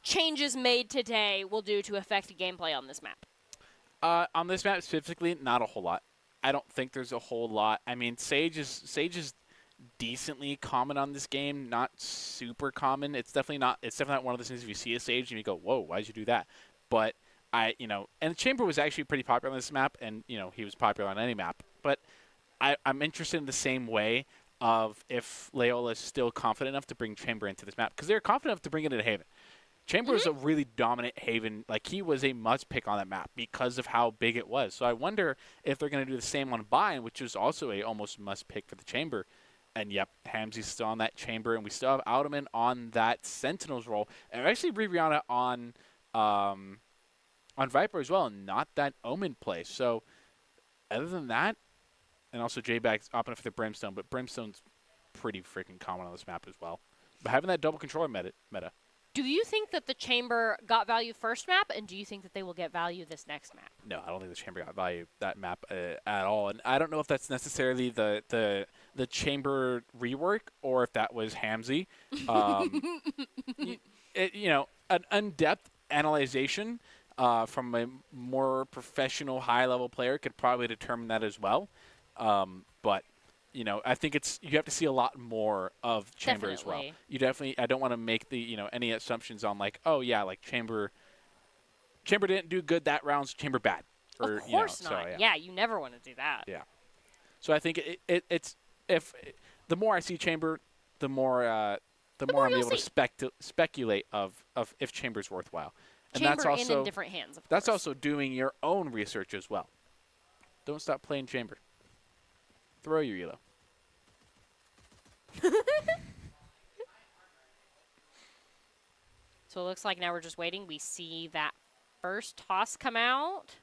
changes made today will do to affect gameplay on this map? On this map specifically, not a whole lot. I don't think there's a whole lot. I mean, Sage is decently common on this game, not super common. It's definitely not one of those things if you see a Sage and you go, whoa, why'd you do that? But and Chamber was actually pretty popular on this map, and he was popular on any map. But I'm interested in the same way of if Loyola is still confident enough to bring Chamber into this map, because they're confident enough to bring it into Haven. Chamber is a really dominant Haven. Like, he was a must-pick on that map because of how big it was. So I wonder if they're going to do the same on Bind, which is also a almost must-pick for the Chamber. And, yep, Hamzy's still on that Chamber, and we still have Outman on that Sentinels role. And actually Rihanna on Viper as well, and not that Omen play. So other than that, and also J-Bag's opting for the Brimstone, but Brimstone's pretty freaking common on this map as well. But having that double controller meta. Do you think that the Chamber got value first map, and do you think that they will get value this next map? No, I don't think the Chamber got value that map at all. And I don't know if that's necessarily the Chamber rework or if that was Hamzy. An in-depth analyzation from a more professional, high-level player could probably determine that as well. But I think you have to see a lot more of Chamber as well. You definitely, I don't want to make the, any assumptions on like, oh yeah, like Chamber didn't do good that round, so Chamber bad. Or, of course not. So, yeah, you never want to do that. Yeah. So I think it's the more I see Chamber, the more I'm able to speculate of if Chamber's worthwhile. And Chamber that's also in different hands, of course. That's also doing your own research as well. Don't stop playing Chamber. Throw your elo. So it looks like now we're just waiting. We see that first toss come out.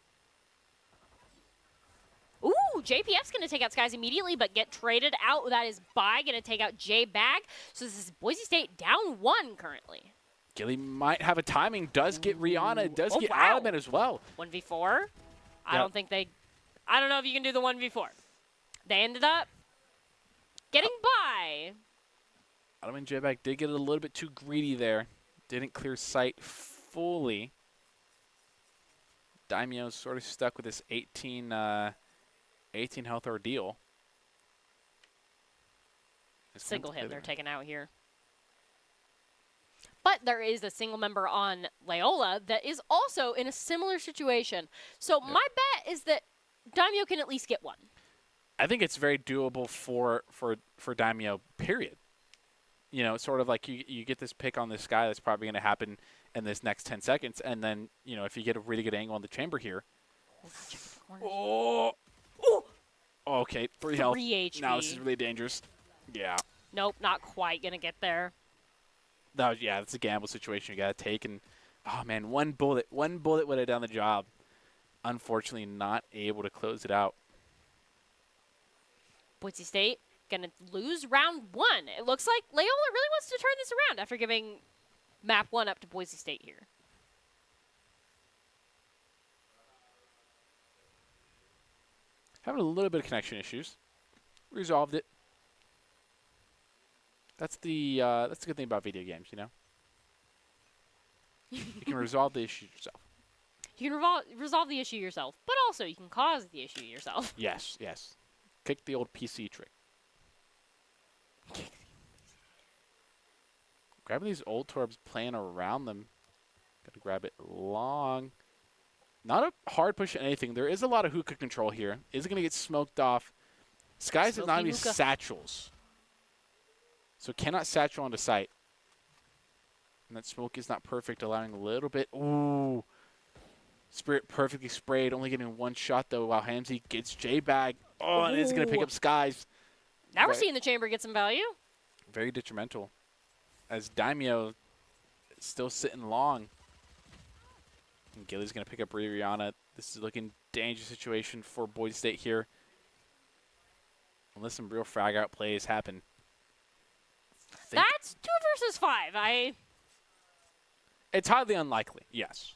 Ooh, JPF's going to take out Skies immediately, but get traded out. That is Bai going to take out J-Bag. So this is Boise State down 1 currently. Gilly might have a timing. Does get Rihanna. Does get Element as well. 1v4. I don't know if you can do the 1v4. They ended up getting by. Element J-Bag did get a little bit too greedy there. Didn't clear sight fully. Daimyo's sort of stuck with this 18 health ordeal. Single hit they're taking out here. But there is a single member on Loyola that is also in a similar situation. So my bet is that Daimyo can at least get one. I think it's very doable for Daimyo, period. Sort of like you get this pick on this guy that's probably going to happen in this next 10 seconds. And then, if you get a really good angle on the Chamber here. Oh, okay. 3 health. 3 HP. Now this is really dangerous. Yeah. Nope, not quite going to get there. Yeah, that's a gamble situation you got to take. And, oh, man, one bullet would have done the job. Unfortunately, not able to close it out. Boise State going to lose round 1. It looks like Loyola really wants to turn this around after giving map 1 up to Boise State here. Having a little bit of connection issues. Resolved it. That's the good thing about video games, You can resolve the issue yourself. You can resolve the issue yourself, but also you can cause the issue yourself. Yes, yes. Kick the old PC trick. Grabbing these old Torbs, playing around them. Gotta grab it long. Not a hard push or anything. There is a lot of hookah control here. Is it going to get smoked off? Skies have not even satchels. So cannot satchel onto sight. And that smoke is not perfect, allowing a little bit. Ooh. Spirit perfectly sprayed, only getting 1 shot, though, while Hamzy gets J-Bag. Oh, and it's going to pick up Skies. Now we're seeing the Chamber get some value. Very detrimental. As Daimyo is still sitting long. And Gilly's going to pick up Rihanna. This is looking dangerous situation for Boise State here. Unless some real frag out plays happen. That's 2 versus 5. It's highly unlikely, yes.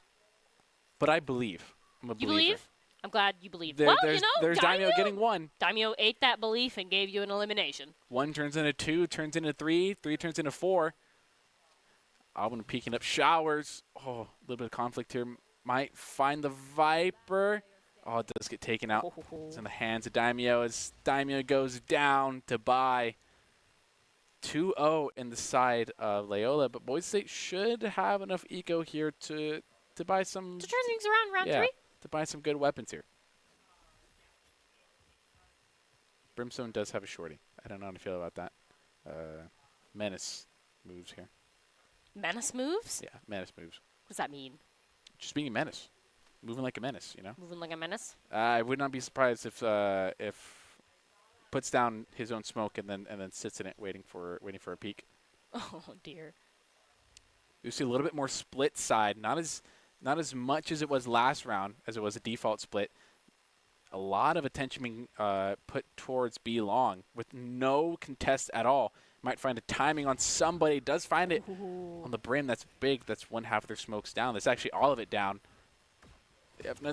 But I believe. I'm a believer. You believe? I'm glad you believe. There's Daimyo getting 1. Daimyo ate that belief and gave you an elimination. 1 turns into 2, turns into 3, 3 turns into 4. Albin peeking up showers. Oh, a little bit of conflict here. Might find the Viper. Oh, it does get taken out. It's in the hands of Daimyo as Daimyo goes down to buy 2-0 in the side of Loyola. But Boise State should have enough eco here to buy some. To turn things around round 3? To buy some good weapons here. Brimstone does have a shorty. I don't know how to feel about that. Menace moves here. Menace moves? Yeah, Menace moves. What does that mean? Just being a menace. Moving like a menace, Moving like a menace? I would not be surprised if puts down his own smoke and then sits in it waiting for a peek. Oh dear. You see a little bit more split side, not as much as it was last round as it was a default split. A lot of attention being put towards B long with no contest at all. Might find a timing on somebody. Does find it on the brim. That's big. That's one half of their smokes down. That's actually all of it down.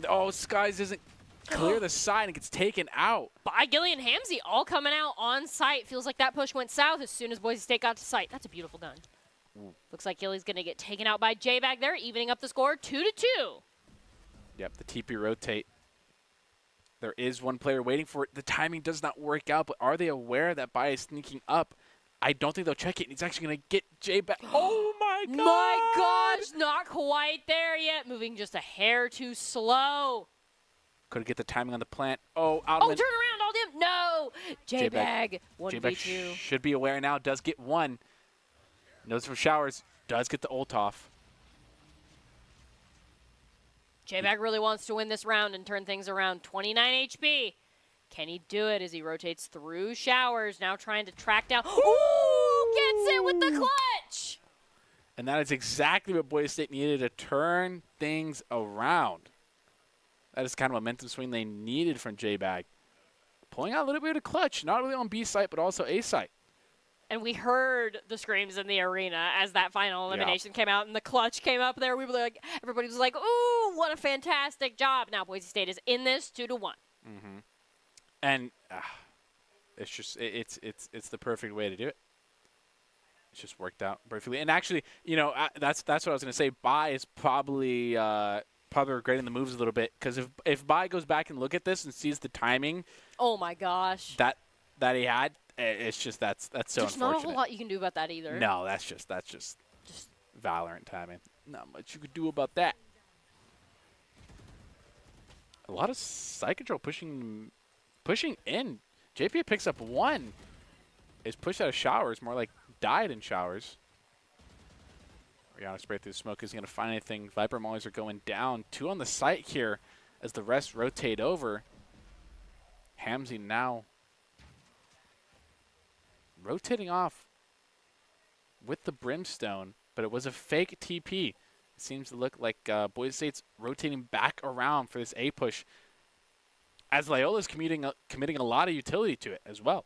Oh, Skies doesn't clear the side and gets taken out. By Gilly and Hamzy all coming out on site. Feels like that push went south as soon as Boise State got to site. That's a beautiful gun. Looks like Gilly's going to get taken out by J-Bag there, evening up the score 2-2. Yep, the TP rotate. There is one player waiting for it. The timing does not work out, but are they aware that Bai is sneaking up? I don't think they'll check it. And he's actually going to get J-Bag. Oh, my God. My gosh, not quite there yet. Moving just a hair too slow. Couldn't get the timing on the plant. Oh, out Oh, turn around, all dim. No. J-Bag, 1v2. J-Bag should be aware now. Does get one. Knows from showers. Does get the ult off. J-Bag really wants to win this round and turn things around. 29 HP. Can he do it as he rotates through showers? Now trying to track down. Ooh, gets it with the clutch. And that is exactly what Boise State needed to turn things around. That is kind of a momentum swing they needed from J-Bag. Pulling out a little bit of the clutch, not only on B site, but also A site. And we heard the screams in the arena as that final elimination came out and the clutch came up there. We were like, everybody was like, ooh, what a fantastic job. Now Boise State is in this 2-1. Mm-hmm. And it's just, it's the perfect way to do it. It's just worked out perfectly. And actually, you know, that's what I was going to say. Bai is probably regretting the moves a little bit, because if Bai goes back and look at this and sees the timing, oh my gosh, that he had, it's just that's so There's unfortunate. not a whole lot you can do about that either. No, that's just Valorant timing. Not much you could do about that. A lot of side control pushing in. JP picks up one. Is pushed out of showers, more like died in showers. Rihanna spray through the smoke. Isn't going to find anything. Viper Mollies are going down. 2 on the site here as the rest rotate over. Hamzy now rotating off with the Brimstone, but it was a fake TP. It seems to look like Boise State's rotating back around for this A push, as Loyola's committing a lot of utility to it as well.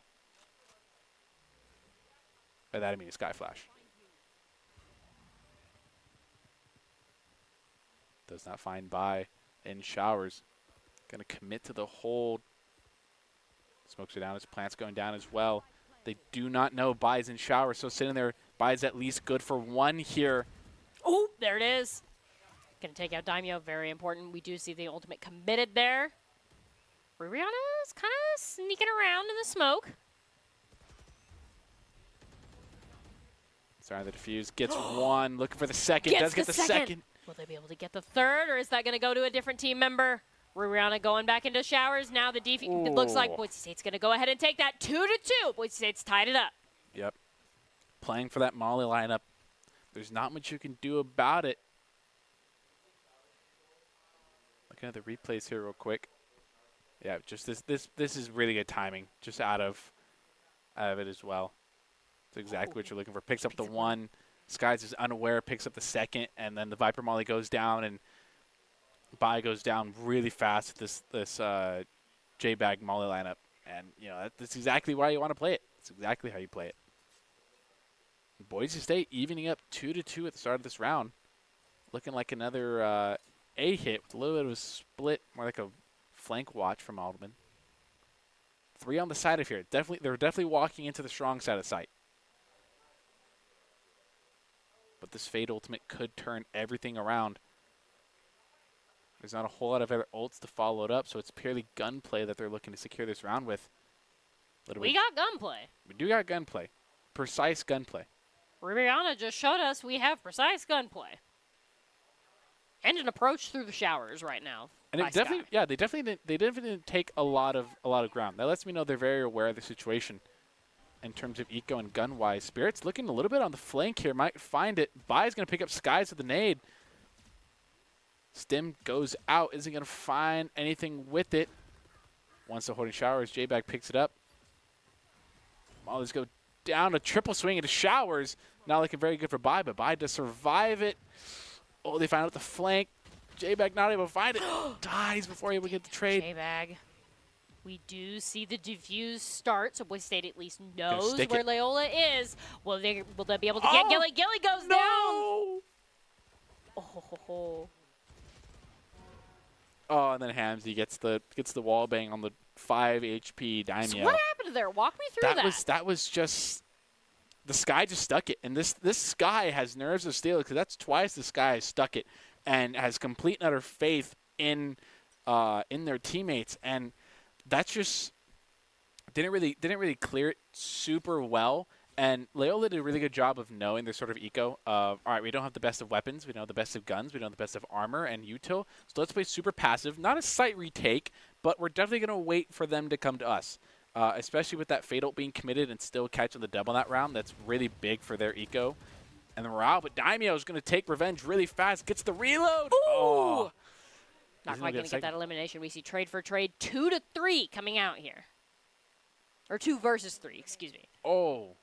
By that I mean a Sky Flash. Does not find Bai in showers. Going to commit to the hold. Smokes are down. His plant's going down as well. They do not know Bai's in showers, so sitting there, Bai's at least good for one here. Oh, there it is. Going to take out Daimyo. Very important. We do see the ultimate committed there. Rihanna's kind of sneaking around in the smoke. Sorry, the defuse gets one. Looking for the second. Does get the second. Will they be able to get the third, or is that going to go to a different team member? Rihanna going back into showers. Now the defense. It looks like Boise State's going to go ahead and take that 2-2. Boise State's tied it up. Yep. Playing for that Molly lineup. There's not much you can do about it. Looking at the replays here real quick. Yeah, just this is really good timing. Just out of it as well. It's exactly what you're looking for. Picks up the one. Skies is unaware, picks up the second, and then the Viper Molly goes down, and Bai goes down really fast with this J-Bag Molly lineup. And, you know, that's exactly why you want to play it. That's exactly how you play it. Boise State evening up 2-2 at the start of this round. Looking like another A hit with a little bit of a split, more like a flank watch from Alderman. 3 on the side of here. They're definitely walking into the strong side of the site. But this Fade ultimate could turn everything around. There's not a whole lot of other ults to follow it up, so it's purely gunplay that they're looking to secure this round with. We got gunplay. We do got gunplay. Precise gunplay. Rihanna just showed us we have precise gunplay. And an approach through the showers right now. And it definitely, yeah, they definitely didn't take a lot of ground. That lets me know they're very aware of the situation in terms of eco and gun wise. Spirit's looking a little bit on the flank here, might find it. Bai's gonna pick up Skies with the nade. Stim goes out, isn't gonna find anything with it. Once the holding showers, J-Bag picks it up. Mollies go down, a triple swing into showers. Not looking very good for Bai, but Bai does survive it. Oh, they find out the flank. J-Bag not able to find it. Dies before he would get the trade. J-Bag. We do see the diffuse start, so Boise State at least knows stick where it. Loyola is. Will they be able to get Gilly? Gilly goes down. No! Oh. Oh, and then Hamzy gets the wall bang on the 5 HP Daimyo. So what happened there? Walk me through that. That was just the Sky just stuck it, and this Sky has nerves of steel because that's twice the Sky has stuck it and has complete and utter faith in their teammates, and that's just didn't really clear it super well. And Loyola did a really good job of knowing their sort of eco of, all right, we don't have the best of weapons, we don't have the best of guns, we don't have the best of armor and util, so let's play super passive. Not a site retake, but we're definitely going to wait for them to come to us, especially with that Fatal being committed and still catching the double that round. That's really big for their eco and the morale. But Daimyo is going to take revenge really fast, gets the reload. Ooh! Oh. Not quite going to get that elimination. We see trade for trade 2 to 3 coming out here. Or 2 versus 3, excuse me. Oh.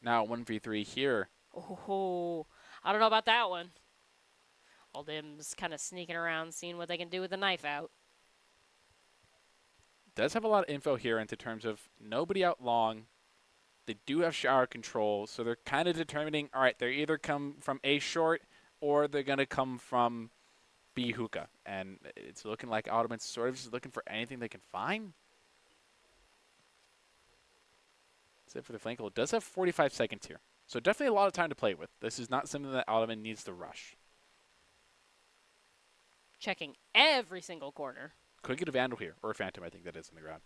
Now 1v3 here. Oh, I don't know about that one. All them's kind of sneaking around, seeing what they can do with the knife out. Does have a lot of info here into terms of nobody out long. They do have shower control, so they're kind of determining, all right, they're either come from A short or they're going to come from B hookah. And it's looking like Ottoman's sort of just looking for anything they can find. That's it for the flank. It does have 45 seconds here. So definitely a lot of time to play with. This is not something that Ottoman needs to rush. Checking every single corner. Could get a Vandal here, or a Phantom, I think that is on the ground.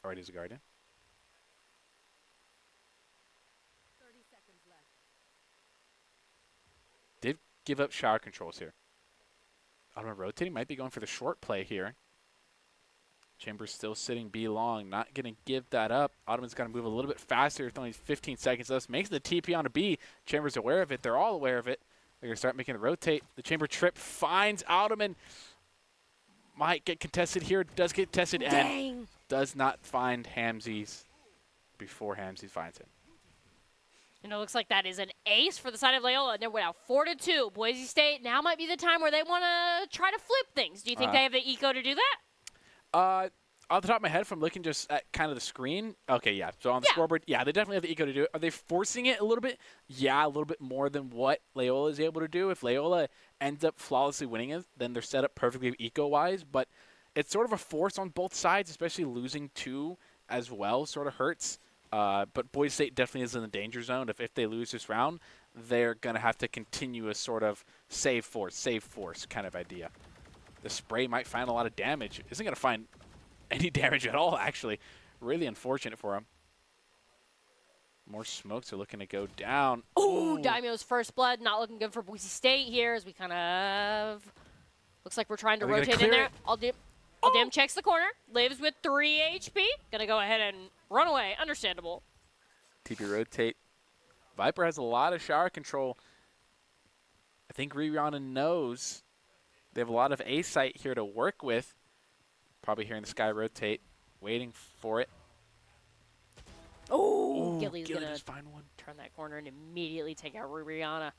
All right, he's a Guardian. 30 seconds left. Did give up shower controls here. Ottoman rotating, might be going for the short play here. Chamber's still sitting B long, not going to give that up. Ottoman's got to move a little bit faster with only 15 seconds left. Makes the TP on a B. Chamber's aware of it. They're all aware of it. They're going to start making the rotate. The Chamber trip finds Ottoman. Might get contested here. Does get tested and does not find Hamzy's before Hamzy finds him. And it looks like that is an ace for the side of Loyola. They're now 4-2. Boise State now might be the time where they want to try to flip things. Do you think they have the eco to do that? Off the top of my head, from looking just at kind of the screen, okay, yeah. So on the scoreboard, yeah, they definitely have the eco to do it. Are they forcing it a little bit? Yeah, a little bit more than what Loyola is able to do. If Loyola ends up flawlessly winning it, then they're set up perfectly eco-wise. But it's sort of a force on both sides, especially losing 2 as well sort of hurts. But Boise State definitely is in the danger zone. If they lose this round, they're going to have to continue a sort of save force kind of idea. The spray might find a lot of damage. Isn't going to find any damage at all, actually. Really unfortunate for him. More smokes are looking to go down. Ooh, Daimyo's first blood. Not looking good for Boise State here as we kind of... Looks like we're trying to rotate in there. Aldim checks the corner. Lives with 3 HP. Going to go ahead and run away. Understandable. TP rotate. Viper has a lot of shower control. I think Rihanna knows they have a lot of A site here to work with. Probably hearing the Sky rotate, waiting for it. Oh, Gilly's going to find one. Turn that corner and immediately take out Rihanna.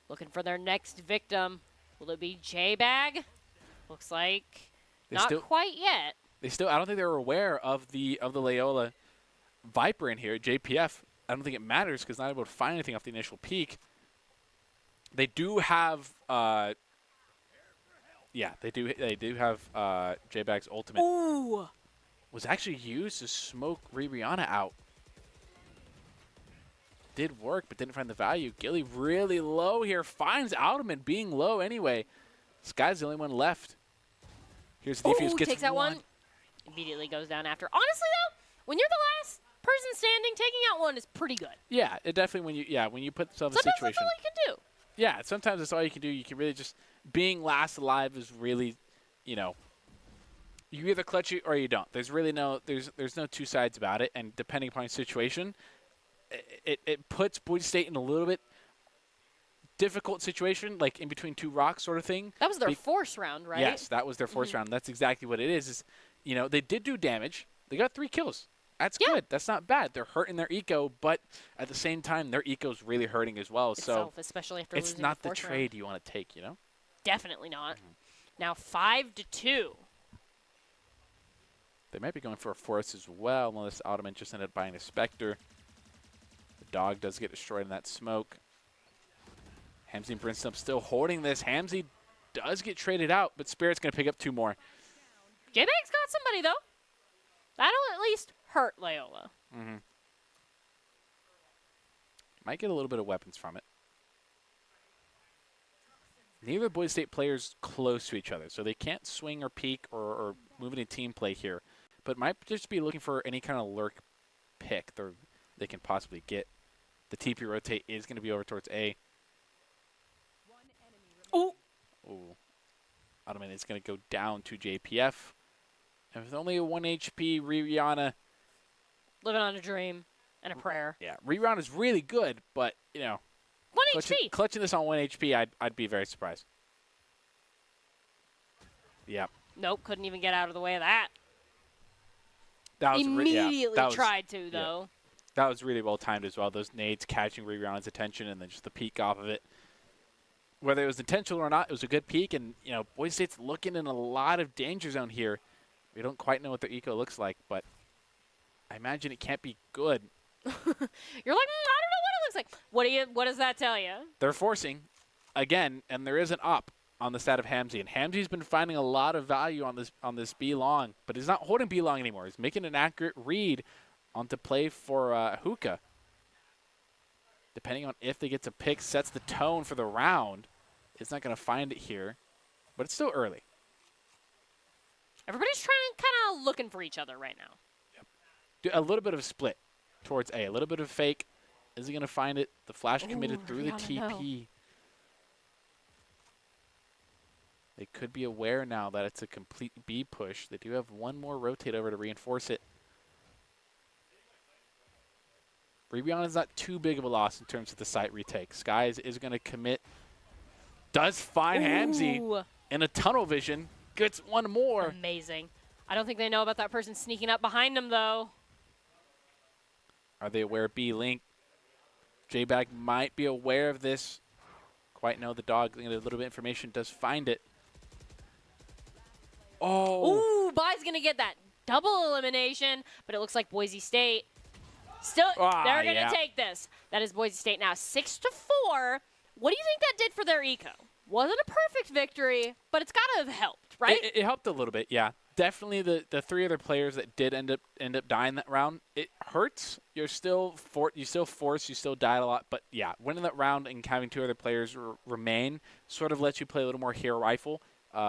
Looking for their next victim. Will it be J-Bag? Looks like not quite yet. I don't think they were aware of the Loyola Viper in here, JPF. I don't think it matters because not able to find anything off the initial peak. They do have they do have J-Bag's ultimate. Ooh. Was actually used to smoke Rihanna out. Did work, but didn't find the value. Gilly really low here. Finds Ottoman being low anyway. Sky's the only one left. Here's the defuse. Gets takes that one. Immediately goes down after. Honestly, though, when you're the last person standing, taking out one is pretty good. Yeah, it definitely when you put yourself in a situation. Sometimes that's all you can do. Yeah, sometimes that's all you can do. You can really just being last alive is really, you either clutch it or you don't. There's really no no two sides about it. And depending upon the situation, it puts Boise State in a little bit difficult situation, like in between 2 rocks sort of thing. That was their force round, right? Yes, that was their force round. That's exactly what it is. They did do damage. They got 3 kills. That's good. That's not bad. They're hurting their eco, but at the same time, their eco's really hurting as well. Itself, especially after it's losing not the trade you want to take, Definitely not. Now 5-2. They might be going for a force as well, unless Ottoman just ended up buying a Spectre. The dog does get destroyed in that smoke. Hamzy and Brimstone still holding this. Hamzy does get traded out, but Spirit's going to pick up 2 more. J-Bag's got somebody, though. That'll at least hurt Loyola. Mm-hmm. Might get a little bit of weapons from it. Neither Boise State players close to each other, so they can't swing or peek or move into team play here. But might just be looking for any kind of lurk pick they can possibly get. The TP rotate is going to be over towards A. Oh! Ooh. Ottoman is going to go down to JPF. And with only a 1 HP, Rihanna. Living on a dream and a prayer. Yeah, Rihanna is really good, but, you know. 1 HP! Clutching this on 1 HP, I'd be very surprised. Yep. Nope, couldn't even get out of the way of that. That was Immediately that was, tried to, though. Yeah. That was really well timed as well. Those nades catching Rihanna's attention and then just the peek off of it. Whether it was intentional or not, it was a good peek. And, you know, Boise State's looking in a lot of danger zone here. We don't quite know what their eco looks like, but I imagine it can't be good. You're like, I don't know what it looks like. What does that tell you? They're forcing, again, and there is an up on the stat of Hamzy. And Hamzy's been finding a lot of value on this B long, but he's not holding B long anymore. He's making an accurate read onto play for Hookah. Depending on if they get to pick, sets the tone for the round. It's not going to find it here, but it's still early. Everybody's trying, kind of looking for each other right now. Yep. Do a little bit of a split towards A, a little bit of fake. Is he going to find it? The flash committed through the TP. No. They could be aware now that it's a complete B push. They do have 1 more rotate over to reinforce it. Rihanna's not too big of a loss in terms of the site retake. Skies is going to commit. Does find Hamzy in a tunnel vision. Gets 1 more. Amazing. I don't think they know about that person sneaking up behind him, though. Are they aware of B Link? J-Bag might be aware of this. Quite know the dog. A little bit of information. Does find it. Oh. Ooh, Bai's going to get that double elimination, but it looks like Boise State still, they're going to take this. That is Boise State now 6-4. What do you think that did for their eco? Wasn't a perfect victory, but it's got to have helped, right? It helped a little bit, yeah. Definitely the 3 other players that did end up dying that round. It hurts. You still force, you still died a lot, but yeah, winning that round and having 2 other players remain sort of lets you play a little more hero rifle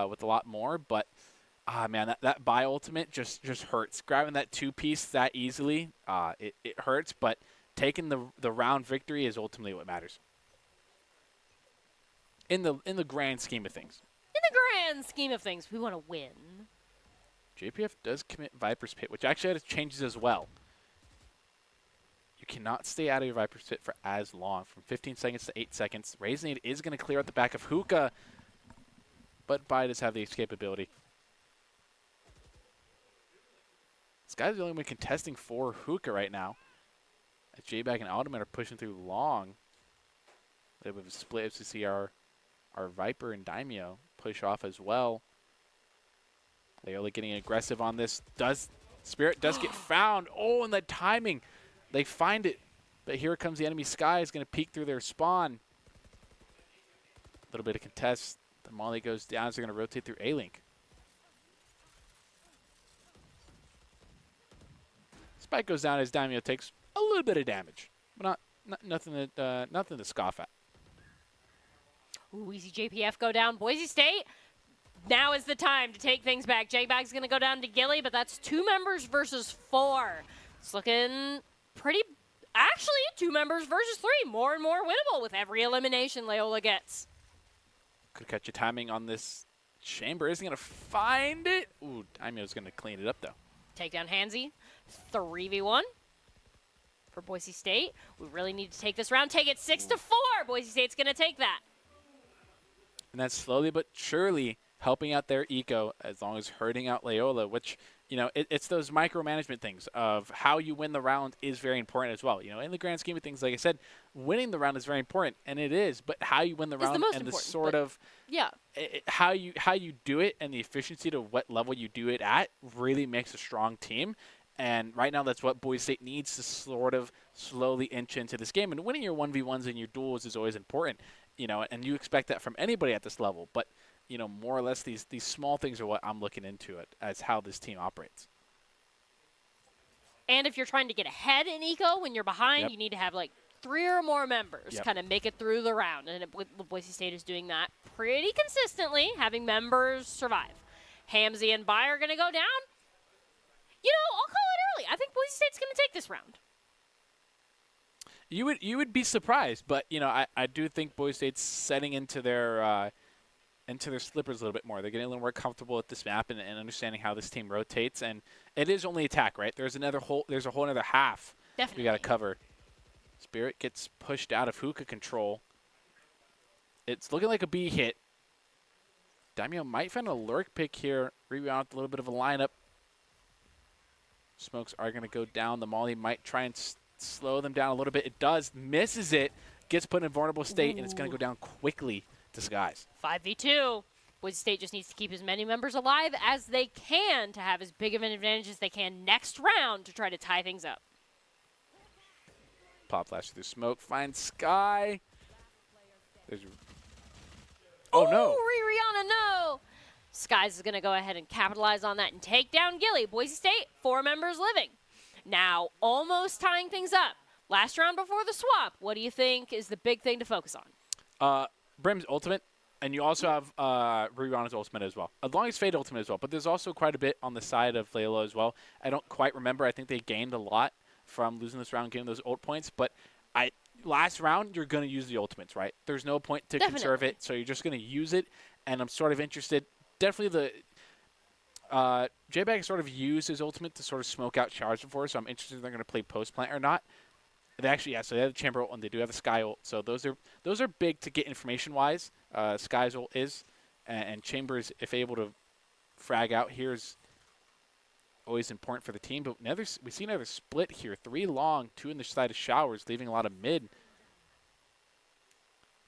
with a lot more. But man, that buy ultimate just hurts. Grabbing that 2-piece that easily, it hurts. But taking the round victory is ultimately what matters. In the grand scheme of things. In the grand scheme of things, we want to win. JPF does commit Viper's Pit, which actually has changes as well. You cannot stay out of your Viper's Pit for as long, from 15 seconds to 8 seconds. Raising is going to clear out the back of Hookah, but Bai does have the escapability. This guy's the only one contesting for Hookah right now. As J-Bag and Alderman are pushing through long. They have a split as we see our Viper and Daimyo push off as well. Loyola getting aggressive on this. Spirit does get found. Oh, and the timing. They find it. But here comes the enemy Sky. Is going to peek through their spawn. A little bit of contest. The Molly goes down, so they're going to rotate through A-Link. Spike goes down as Daimyo takes a little bit of damage. But nothing to scoff at. Ooh, easy JPF go down. Boise State, now is the time to take things back. J-Bag's going to go down to Gilly, but that's 2 members versus 4. It's looking pretty, actually, 2 members versus 3. More and more winnable with every elimination Loyola gets. Could catch your timing on this. Chamber isn't going to find it. Ooh, Daimyo's going to clean it up, though. Take down Hansy. 3v1 for Boise State. We really need to take this round. Take it 6-4. Boise State's going to take that. And that's slowly but surely helping out their eco as long as hurting out Loyola, which it's those micromanagement things of how you win the round is very important as well. In the grand scheme of things, like I said, winning the round is very important, and it is. But how you win the round most and the important, sort of Yeah. how you do it and the efficiency to what level you do it at really makes a strong team. And right now, that's what Boise State needs to sort of slowly inch into this game. And winning your 1v1s and your duels is always important, and you expect that from anybody at this level. But more or less, these small things are what I'm looking into it as how this team operates. And if you're trying to get ahead in Eco when you're behind, Yep. you need to have like 3 or more members Yep. kind of make it through the round. And Boise State is doing that pretty consistently, having members survive. Hamzy and Bai are going to go down. I'll call it early. I think Boise State's going to take this round. You would be surprised, but I do think Boise State's setting into their slippers a little bit more. They're getting a little more comfortable with this map and understanding how this team rotates. And it is only attack, right? There's a whole another half Definitely. we got to cover. Spirit gets pushed out of hookah control. It's looking like a B hit. Daimyo might find a lurk pick here. Rebound with a little bit of a lineup. Smokes are going to go down. The Molly might try and slow them down a little bit. It does. Misses it. Gets put in a vulnerable state, and it's going to go down quickly to Skies. 5v2. Boise State just needs to keep as many members alive as they can to have as big of an advantage as they can next round to try to tie things up. Pop flash through smoke. Finds Sky. There's. Oh, no. Rihanna, no. Skies is going to go ahead and capitalize on that and take down Gilly. Boise State, 4 members living. Now, almost tying things up. Last round before the swap, what do you think is the big thing to focus on? Brim's ultimate, and you also have Rihanna's ultimate as well. As long as Fade ultimate as well. But there's also quite a bit on the side of Loyola as well. I don't quite remember. I think they gained a lot from losing this round, getting those ult points. But last round, you're going to use the ultimates, right? There's no point to conserve it, so you're just going to use it. And I'm sort of interested. Definitely J-Bag sort of used his ultimate to sort of smoke out charge before, so I'm interested if they're going to play post plant or not. They actually, yeah, so they have the Chamber ult and they do have the Sky ult, so those are big to get information-wise. Sky's ult is, and Chambers, if able to frag out here, is always important for the team. But we see another split here, 3 long, 2 in the side of Showers, leaving a lot of mid.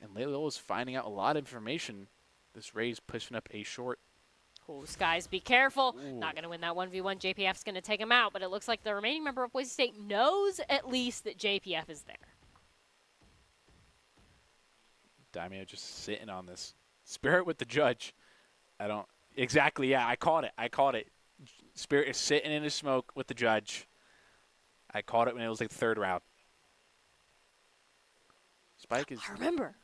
And Loyola's finding out a lot of information. This Ray's pushing up A short. Oh, Skies, be careful. Ooh. Not going to win that 1v1. JPF's going to take him out, but it looks like the remaining member of Boise State knows at least that JPF is there. Daimyo just sitting on this. Spirit with the judge. Exactly, yeah, I called it. Spirit is sitting in his smoke with the judge. I called it when it was like the 3rd round. Spike is... I remember.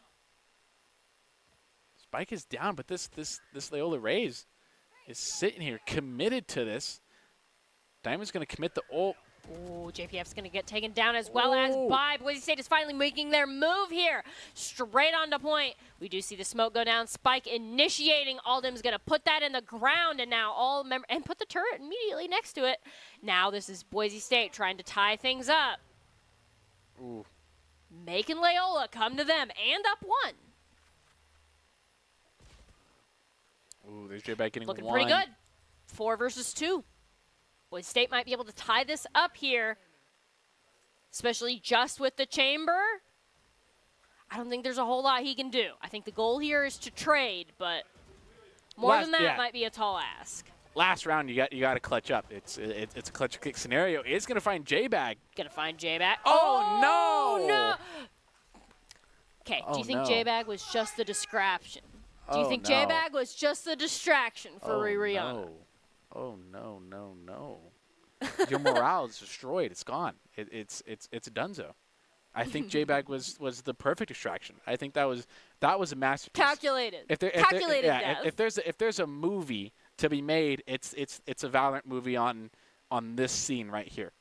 Spike is down, but this Loyola Rays is sitting here committed to this. Diamond's going to commit the ult. Oh, JPF's going to get taken down as well as by Boise State is finally making their move here. Straight on to point. We do see the smoke go down. Spike initiating. Aldim's going to put that in the ground, and now and put the turret immediately next to it. Now this is Boise State trying to tie things up. Ooh. Making Loyola come to them and up 1. Ooh, there's J-Bag getting Looking 1. pretty good. 4 versus 2. Boise State might be able to tie this up here, especially just with the Chamber. I don't think there's a whole lot he can do. I think the goal here is to trade, but more than that might be a tall ask. Last round, you got to clutch up. It's a clutch kick scenario. It's going to find J-Bag. Gonna find J-Bag. Oh, no! Okay, do Oh, you think no. J-Bag was just the distraction? Do you Oh, think no. J-Bag was just the distraction for Rihanna? No. Oh, no. Your morale is destroyed. It's gone. It's a dunzo. I think J-Bag was the perfect distraction. I think that was a masterpiece. Calculated. Calculated death. If there's a movie to be made, it's a Valorant movie on this scene right here.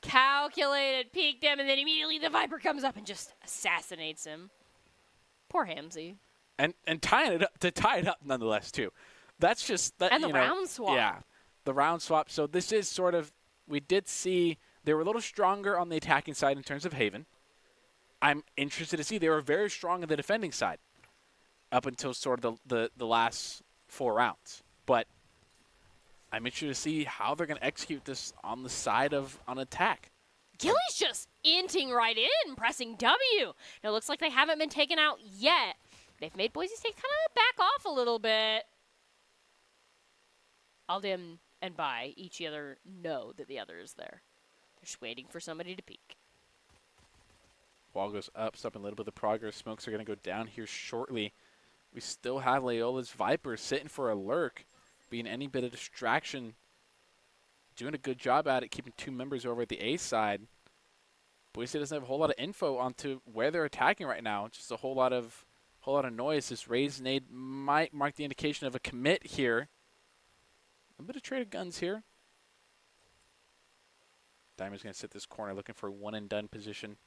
Calculated, peeked him, and then immediately the Viper comes up and just assassinates him. Poor Hamzy. And tie it up nonetheless too. That's just that. And the round swap. Yeah, the round swap. So this is sort of, we did see they were a little stronger on the attacking side in terms of Haven. I'm interested to see they were very strong on the defending side up until sort of the last 4 rounds. But I'm interested to see how they're going to execute this on the side of on attack. Gilly's just inting right in, pressing W. Now, it looks like they haven't been taken out yet. They've made Boise State kind of back off a little bit. Aldim and Bai, each other know that the other is there. They're just waiting for somebody to peek. Wall goes up, stopping a little bit of the progress. Smokes are going to go down here shortly. We still have Loyola's Vipers sitting for a lurk, being any bit of distraction. Doing a good job at it, keeping 2 members over at the A side. Boise State doesn't have a whole lot of info onto where they're attacking right now. Just a whole lot of noise. This raised nade might mark the indication of a commit here. A bit of trade of guns here. Diamond's going to sit this corner looking for a one-and-done position.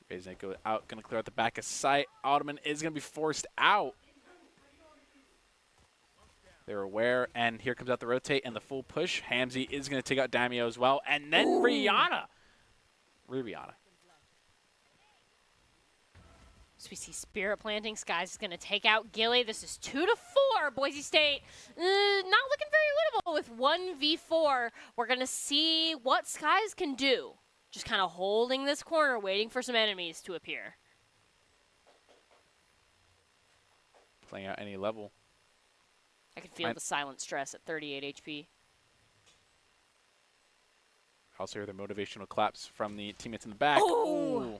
Raised nade go out, going to clear out the back of sight. Ottoman is going to be forced out. They're aware, and here comes out the rotate and the full push. Hamzy is going to take out Damio as well, and then Rihanna. So we see Spirit planting. Skies is going to take out Gilly. This is 2-4. Boise State not looking very winnable with 1v4. We're going to see what Skies can do. Just kind of holding this corner, waiting for some enemies to appear. Playing out any level. I can feel the silent stress at 38 HP. Also hear the motivational claps from the teammates in the back. Ooh.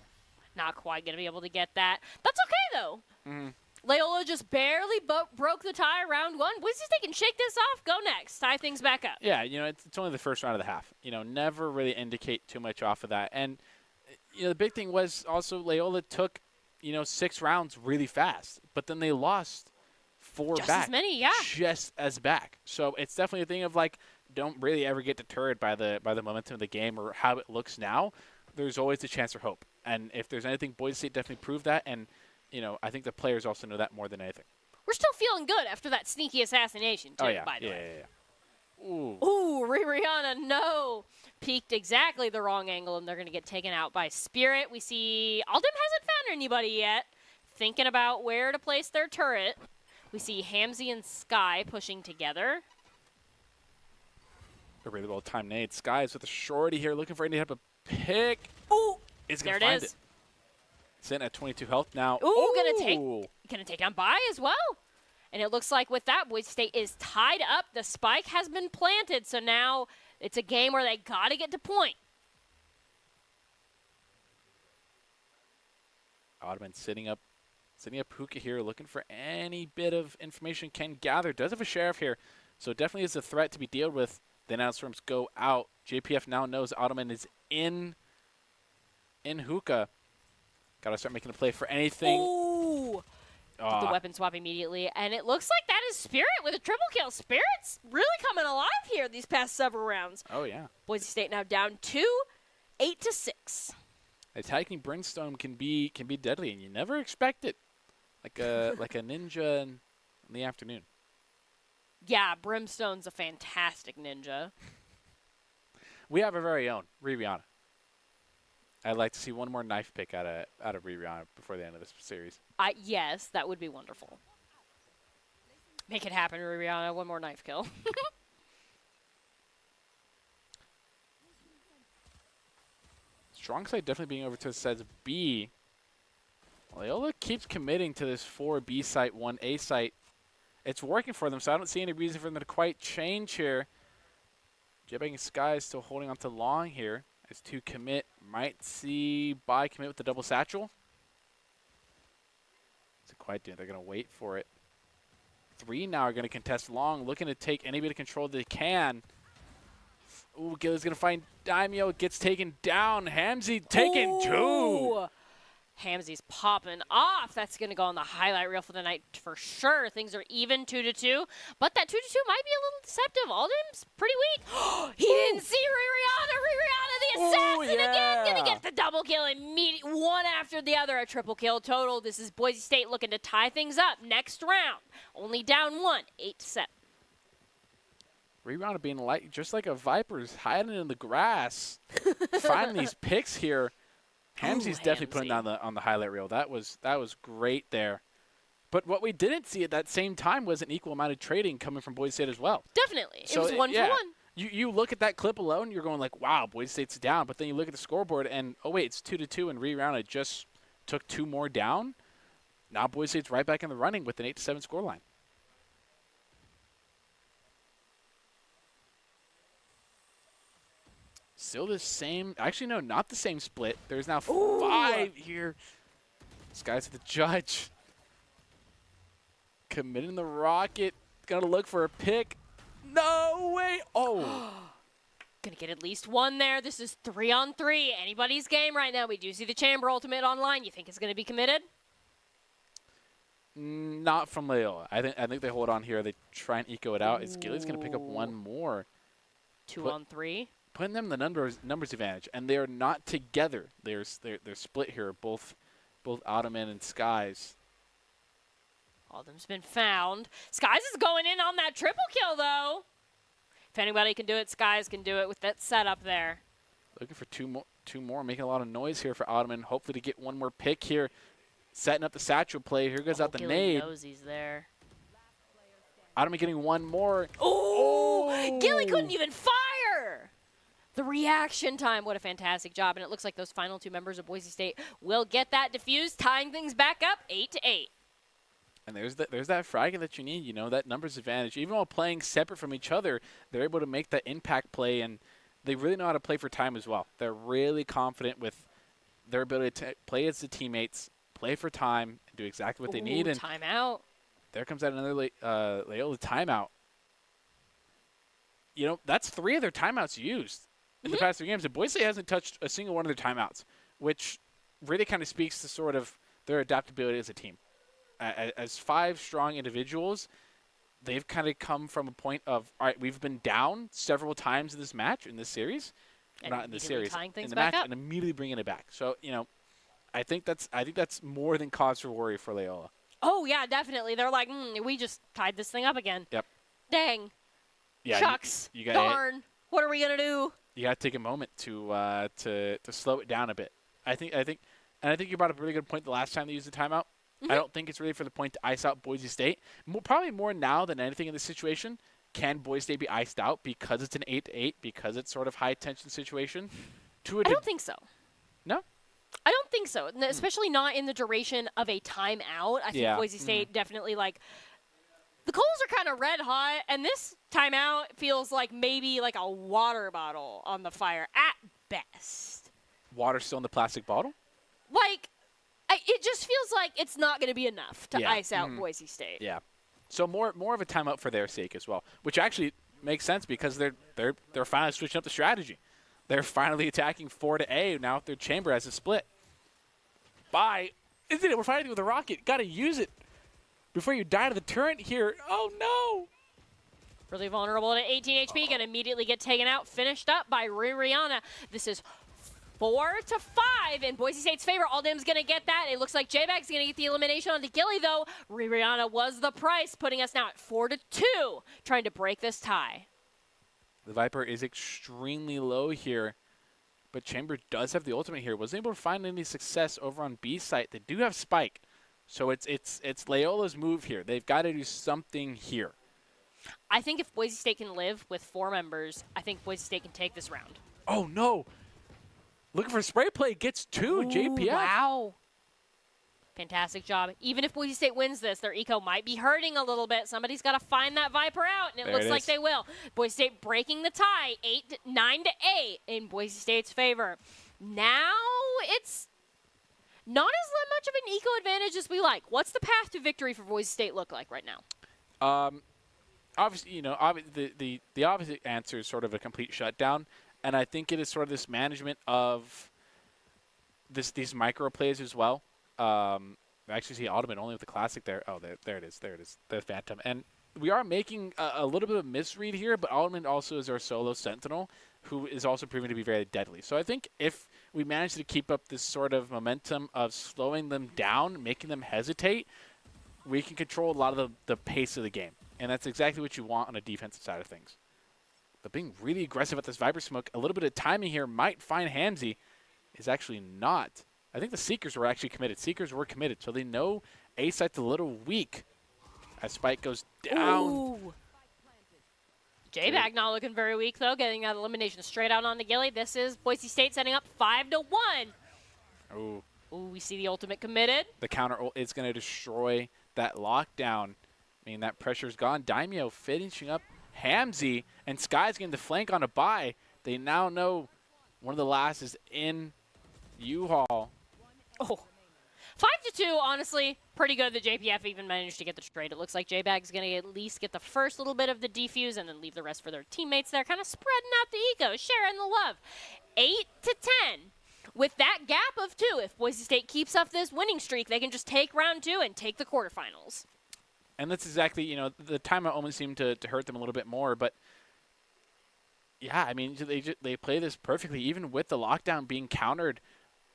Not quite going to be able to get that. That's okay, though. Loyola just barely broke the tie round 1. Boise State can shake this off, go next, tie things back up. Yeah, it's only the first round of the half. Never really indicate too much off of that. And, the big thing was also Loyola took, 6 rounds really fast. But then they lost 4 just back. As many, yeah. Just as back. So it's definitely a thing of, don't really ever get deterred by the momentum of the game or how it looks now. There's always a chance for hope. And if there's anything, Boise State definitely proved that. And, I think the players also know that more than anything. We're still feeling good after that sneaky assassination, too, by the way. Yeah. Ooh. Ooh, Rihanna, no. Peeked exactly the wrong angle, and they're going to get taken out by Spirit. We see Aldim hasn't found anybody yet. Thinking about where to place their turret. We see Hamzy and Sky pushing together. A really well-timed nade. Skies with a shorty here, looking for any type of pick. Ooh, Is there going to it find is. it. Sitting at 22 health now. Ooh, gonna take down Bai as well. And it looks like with that, Boise State is tied up. The spike has been planted, so now it's a game where they got to get to point. Ottoman sitting up Hookah here, looking for any bit of information can gather. Does have a sheriff here, so definitely is a threat to be dealt with. The announce rooms go out. JPF now knows Ottoman is in Hookah. Got to start making a play for anything. Ooh. Did the weapon swap immediately, and it looks like that is Spirit with a triple kill. Spirit's really coming alive here these past several rounds. Oh, yeah. Boise State now down 2, 8-6. Attacking Brimstone can be deadly, and you never expect it. Like a ninja in the afternoon. Yeah, Brimstone's a fantastic ninja. We have our very own, Rihanna. I'd like to see one more knife pick out of Rihanna before the end of this series. Yes, that would be wonderful. Make it happen, Rihanna. One more knife kill. Strong side definitely being over to the sides of B. Loyola keeps committing to this 4B site, 1A site. It's working for them, so I don't see any reason for them to quite change here. Jetbang Sky is still holding on to long here. As 2 commit, might see Bai commit with the double satchel. It's a quiet dude. They're going to wait for it. 3 now are going to contest long, looking to take any bit of control they can. Ooh, Gilly's going to find Daimyo. Gets taken down. Hamzy taking 2. Hamzy's popping off. That's going to go on the highlight reel for the night for sure. Things are even 2-2, but that 2-2 might be a little deceptive. Aldim's pretty weak. He didn't see Rihanna, the assassin again. Going to get the double kill immediately, one after the other, a triple kill total. This is Boise State looking to tie things up next round. Only down 1, 8-7. Rihanna being just like a Viper's hiding in the grass. Finding these picks here. Hamzy's definitely putting on the highlight reel. That was great there. But what we didn't see at that same time was an equal amount of trading coming from Boise State as well. Definitely. So it was one for one. You look at that clip alone, you're going like, wow, Boise State's down. But then you look at the scoreboard, and, oh, wait, it's 2-2, and Rihanna just took 2 more down. Now Boise State's right back in the running with an 8-7 scoreline. Still the same. Actually, no, not the same split. There's now 5 here. This guy's the judge. Committing the rocket. Gonna look for a pick. No way. Oh. Gonna get at least one there. This is 3-on-3. Anybody's game right now. We do see the Chamber Ultimate online. You think it's gonna be committed? Not from Loyola. I think they hold on here. They try and eco it out. Is Gilly's gonna pick up one more? 2-on-3. Putting them the numbers advantage, and they are not together. They're split here. Both Ottoman and Skies. All of them's been found. Skies is going in on that triple kill, though. If anybody can do it, Skies can do it with that setup there. Looking for two more, making a lot of noise here for Ottoman. Hopefully to get one more pick here. Setting up the satchel play. Here goes out the Gilly nade. knows he's there. Ottoman getting one more. Oh! Gilly couldn't even fire! The reaction time. What a fantastic job. And it looks like those final 2 members of Boise State will get that defused, tying things back up 8-8. And there's that frag that you need, you know, that numbers advantage. Even while playing separate from each other, they're able to make that impact play, and they really know how to play for time as well. They're really confident with their ability to play as the teammates, play for time, and do exactly what they need. And timeout. there comes out another Loyola timeout. You know, that's 3 of their timeouts used in the past 3 games. And Boise State hasn't touched a single one of their timeouts, which really kind of speaks to sort of their adaptability as a team. As 5 strong individuals, they've kind of come from a point of, all right, we've been down several times in this match, in this series. And not in this series, tying things in the back match, up. and immediately bringing it back. So, you know, I think that's more than cause for worry for Loyola. Oh, yeah, definitely. They're like, we just tied this thing up again. Yep. Dang. Yeah, Shucks. you gotta, Darn. What are we going to do? You got to take a moment to slow it down a bit. I think you brought up a really good point the last time they used the timeout. I don't think it's really for the point to ice out Boise State. Probably more now than anything in this situation. Can Boise State be iced out because it's an 8-8, because it's sort of high-tension situation? I don't think so. No? I don't think so, especially not in the duration of a timeout. I think Boise State definitely, like, the coals are kind of red hot, and this timeout feels like maybe like a water bottle on the fire at best. Water still in the plastic bottle? Like, it just feels like it's not going to be enough to ice out Boise State. Yeah. So more of a timeout for their sake as well, which actually makes sense because they're finally switching up the strategy. They're finally attacking 4-A now. Their chamber has a split. Isn't it? We're fighting with a rocket. Got to use it before you die to the turret here. Oh no! Really vulnerable at 18 HP. Going to immediately get taken out. Finished up by Rihanna. This is 4-5 in Boise State's favor. Aldim's going to get that. It looks like J-Bag's going to get the elimination onto Gilly, though. Rihanna was the price, putting us now at 4-2, trying to break this tie. The Viper is extremely low here, but Chamber does have the ultimate here. Wasn't able to find any success over on B site. They do have Spike, so it's Loyola's move here. They've got to do something here. I think if Boise State can live with 4 members, I think Boise State can take this round. Oh, no. Looking for spray play, gets 2, JPF. Wow. Fantastic job. Even if Boise State wins this, their eco might be hurting a little bit. Somebody's got to find that Viper out, and it looks like they will. Boise State breaking the tie, 9-8 in Boise State's favor. Now it's not as much of an eco advantage as we like. What's the path to victory for Boise State look like right now? Obviously, you know, the obvious answer is sort of a complete shutdown. And I think it is sort of this management of these micro plays as well. I actually see Ottoman only with the classic there. Oh, there it is. The Phantom. And we are making a little bit of misread here, but Ottoman also is our solo Sentinel, who is also proving to be very deadly. So I think if we manage to keep up this sort of momentum of slowing them down, making them hesitate, we can control a lot of the pace of the game. And that's exactly what you want on a defensive side of things. But being really aggressive at this Viper Smoke, a little bit of timing here might find Hamzy. Is actually not. I think the Seekers were actually committed. Seekers were committed, so they know A site's a little weak as Spike goes down. Ooh. J-Bag not looking very weak, though, getting that elimination straight out on the Gilly. This is Boise State setting up 5-1. Ooh. Ooh, we see the ultimate committed. The counter ult is going to destroy that lockdown. I mean, that pressure's gone. Daimyo finishing up Hamzy, and Sky's getting the flank on a buy. They now know one of the last is in U-Haul. Oh. 5-2, honestly, pretty good that JPF even managed to get the trade. It looks like J-Bag's going to at least get the first little bit of the defuse and then leave the rest for their teammates there, kind of spreading out the ego, sharing the love. 8-10. With that gap of 2, if Boise State keeps up this winning streak, they can just take round 2 and take the quarterfinals. And that's exactly, you know, the timeout almost seemed to hurt them a little bit more. But, yeah, I mean, they play this perfectly. Even with the lockdown being countered,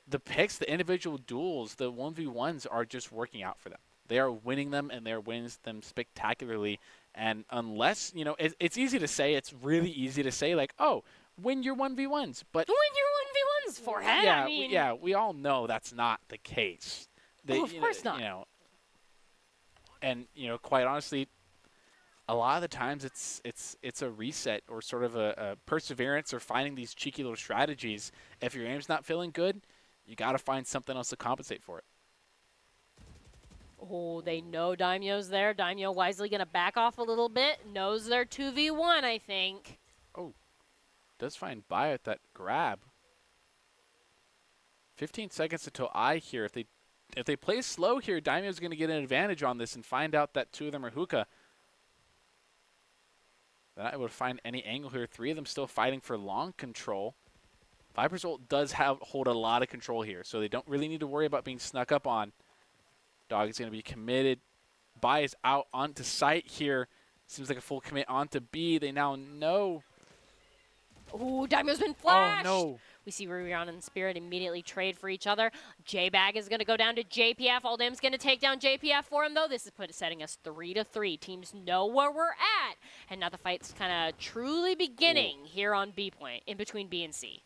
the picks, the individual duels, the 1v1s are just working out for them. They are winning them, and they're winning them spectacularly. And unless, you know, it's easy to say, it's really easy to say, like, oh, win your 1v1s. But win your 1v1s, forehead. Yeah, I mean, we all know that's not the case. Of course not. You know, and, you know, quite honestly, a lot of the times it's a reset or sort of a perseverance or finding these cheeky little strategies. If your aim's not feeling good, you got to find something else to compensate for it. Oh, they know Daimyo's there. Daimyo wisely going to back off a little bit. Knows they're 2v1, I think. Oh, does find Bai at that grab. 15 seconds until I here. If they play slow here, Daimyo's going to get an advantage on this and find out that 2 of them are hookah. Then I would find any angle here. 3 of them still fighting for long control. Viper's ult does hold a lot of control here, so they don't really need to worry about being snuck up on. Dog is going to be committed. Bai is out onto site here. Seems like a full commit onto B. They now know. Ooh, Daimyo's been flashed. Oh, no. We see Rurion and Spirit immediately trade for each other. J-Bag is going to go down to JPF. Aldim's going to take down JPF for him, though. This is setting us 3-3. Teams know where we're at. And now the fight's kind of truly beginning here on B point, in between B and C.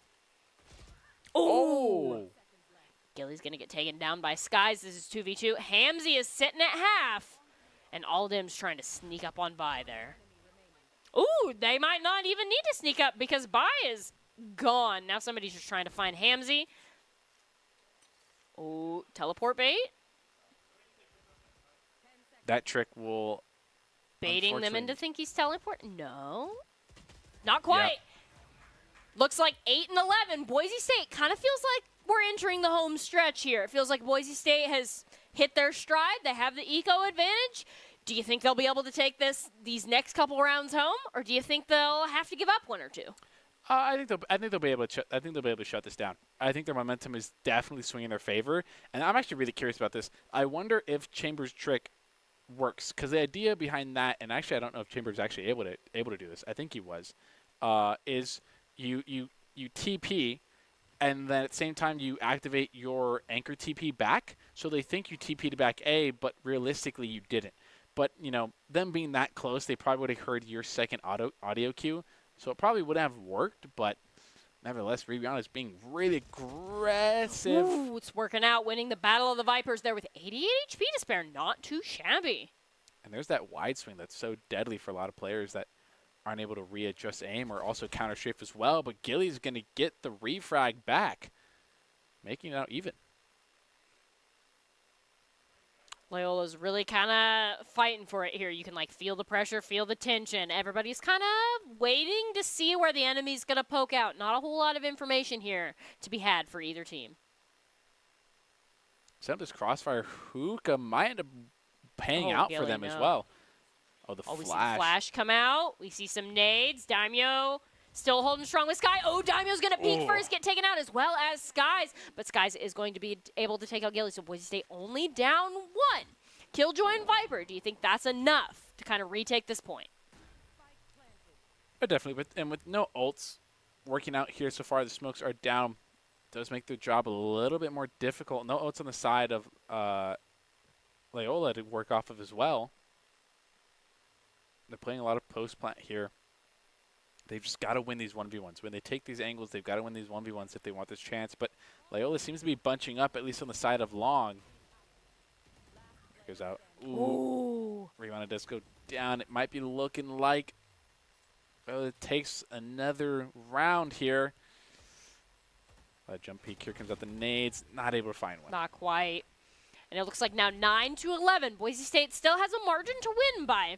Oh! Gilly's going to get taken down by Skies. This is 2v2. Hamzy is sitting at half. And Aldim's trying to sneak up on Bai there. Ooh, they might not even need to sneak up because Bai is gone. Now somebody's just trying to find Hamzy. Ooh, teleport bait. That trick will... Baiting them into think he's teleport? No. Not quite. Yep. Looks like 8-11. Boise State kind of feels like we're entering the home stretch here. It feels like Boise State has hit their stride. They have the eco advantage. Do you think they'll be able to take these next couple rounds home, or do you think they'll have to give up 1 or 2? I think they'll be able to shut this down. I think their momentum is definitely swinging in their favor, and I'm actually really curious about this. I wonder if Chambers' trick works, because the idea behind that, and actually I don't know if Chambers is actually able to do this. I think he was. Is you TP, and then at the same time you activate your anchor TP back, so they think you TP'd back A, but realistically you didn't. But, you know, them being that close, they probably would have heard your second audio cue, so it probably wouldn't have worked, but nevertheless, Riviana is being really aggressive. Ooh, it's working out, winning the Battle of the Vipers there with 88 HP to spare. Not too shabby. And there's that wide swing that's so deadly for a lot of players that aren't able to readjust aim or also counter strafe as well, but Gilly's going to get the refrag back, making it out even. Loyola's really kind of fighting for it here. You can like feel the pressure, feel the tension. Everybody's kind of waiting to see where the enemy's going to poke out. Not a whole lot of information here to be had for either team. Set up this crossfire. Hookah might end up paying out for them as well. Oh, the flash. We see the flash come out. We see some nades. Daimyo still holding strong with Sky. Oh, Daimyo's going to peek first, get taken out as well as Skies. But Skies is going to be able to take out Gilly. So Boise State only down 1. Killjoy and Viper, do you think that's enough to kind of retake this point? Definitely. And with no ults working out here so far, the smokes are down. Does make their job a little bit more difficult. No ults on the side of Loyola to work off of as well. They're playing a lot of post-plant here. They've just got to win these 1v1s. When they take these angles, they've got to win these 1v1s if they want this chance. But Loyola seems to be bunching up, at least on the side of Long. Goes out. Ooh. Rihanna does go down. It might be looking like it takes another round here. Jump peek. Here comes out the nades. Not able to find one. Not quite. And it looks like now 9-11. Boise State still has a margin to win by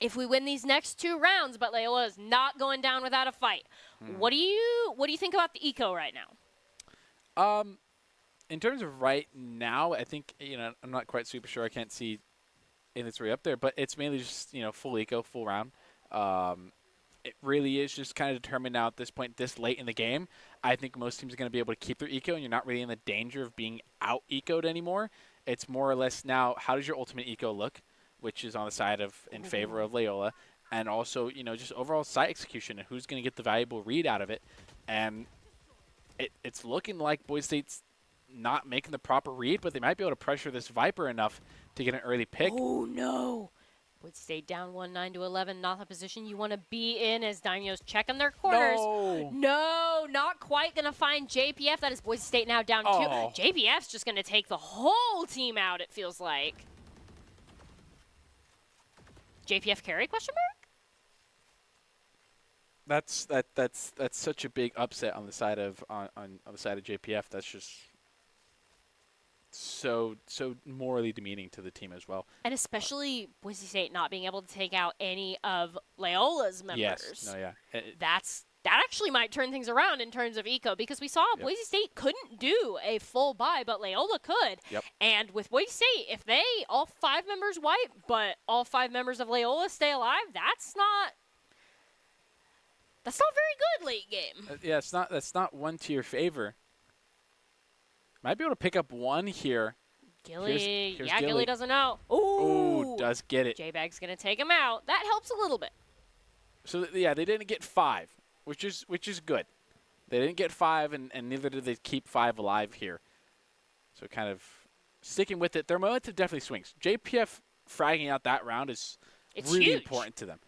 if we win these next 2 rounds, but Loyola is not going down without a fight. What do you think about the eco right now? In terms of right now, I think, I'm not quite super sure. I can't see in its way up there, but it's mainly just, full eco, full round. It really is just kind of determined now at this point, this late in the game. I think most teams are going to be able to keep their eco, and you're not really in the danger of being out-ecoed anymore. It's more or less now, how does your ultimate eco look, which is on the side of in favor of Loyola, and also, just overall site execution and who's going to get the valuable read out of it. And it's looking like Boise State's not making the proper read, but they might be able to pressure this Viper enough to get an early pick. Oh, no. Boise State down 9-11, not the position you want to be in as Daimyo's checking their corners. No, not quite going to find JPF. That is Boise State now down 2. JPF's just going to take the whole team out, it feels like. JPF carry, question mark? That's such a big upset on the side of on the side of JPF. That's just so morally demeaning to the team as well. And especially Boise State not being able to take out any of Loyola's members. Yes. No, yeah. That actually might turn things around in terms of eco, because we saw Boise State couldn't do a full buy, but Loyola could. Yep. And with Boise State, if they all 5 members wipe, but all 5 members of Loyola stay alive, that's not very good late game. Yeah, that's not one to your favor. Might be able to pick up one here. Gilly, here's Gilly doesn't know. Ooh, does get it. J-Bag's going to take him out. That helps a little bit. So, yeah, they didn't get 5, which is good. They didn't get 5, and neither did they keep 5 alive here. So kind of sticking with it. Their momentum definitely swings. JPF fragging out that round is really huge. important to them.